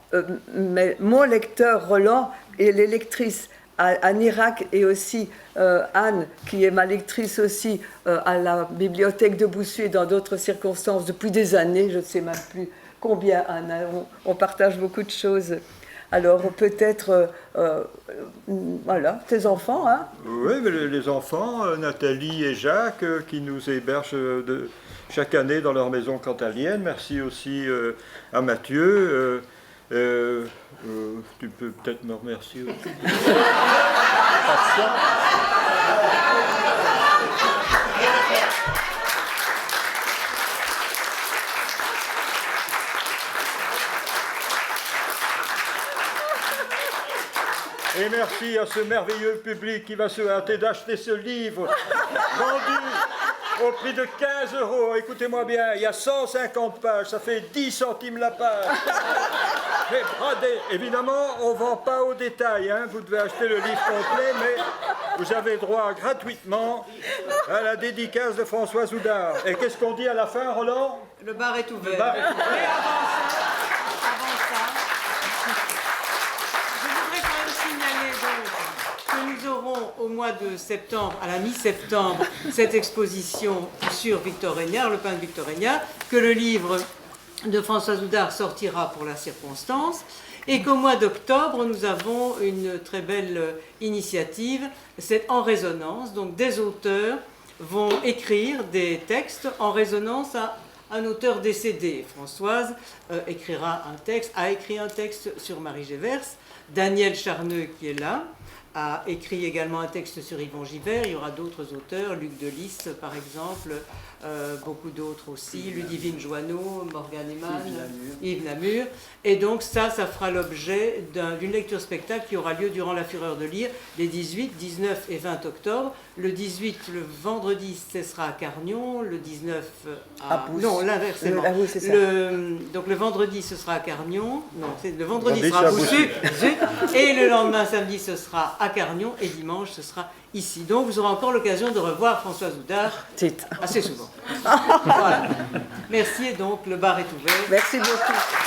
mon lecteur Roland et les lectrices Anne Irac et aussi Anne, qui est ma lectrice aussi à la bibliothèque de Boussu et dans d'autres circonstances depuis des années. Je ne sais même plus combien, Anne. On partage beaucoup de choses. Alors peut-être, voilà, tes enfants, hein? Oui, mais les enfants, Nathalie et Jacques, qui nous hébergent chaque année dans leur maison cantalienne. Merci aussi à Mathieu. Tu peux peut-être me remercier aussi. Et merci à ce merveilleux public qui va se hâter d'acheter ce livre vendu au prix de 15 €. Écoutez-moi bien, il y a 150 pages, ça fait 10 centimes la page. Mais bradé, évidemment, on ne vend pas au détail, hein. Vous devez acheter le livre complet, mais vous avez droit gratuitement à la dédicace de Françoise Oudard. Et qu'est-ce qu'on dit à la fin, Roland? Le bar est ouvert. Le bar est ouvert. Mais avant ça, je voudrais quand même signaler donc que nous aurons au mois de septembre, à la mi-septembre, cette exposition sur Victor Reignard, le peintre Victor Reignard, que le livre de Françoise Oudard sortira pour la circonstance, et qu'au mois d'octobre, nous avons une très belle initiative, c'est En Résonance, donc des auteurs vont écrire des textes en résonance à un auteur décédé. Françoise a écrit un texte sur Marie Gévers, Daniel Charneux qui est là, a écrit également un texte sur Yvon Givert. Il y aura d'autres auteurs, Luc Delis par exemple, beaucoup d'autres aussi, Ludivine Joanneau, Morgane Eman, Yves Namur. Et donc ça fera l'objet d'une lecture spectacle qui aura lieu durant la Fureur de lire les 18, 19 et 20 octobre. Le 18, le vendredi, ce sera à Cargnon, le 19 à... Non, l'inversement. Oui, c'est ça. Donc le vendredi, ce sera à Cargnon. Non, le vendredi sera à Boussu. Et le lendemain, samedi, ce sera à Cargnon. Et dimanche, ce sera ici. Donc vous aurez encore l'occasion de revoir Françoise Oudard assez souvent. Voilà. Merci, et donc le bar est ouvert. Merci beaucoup.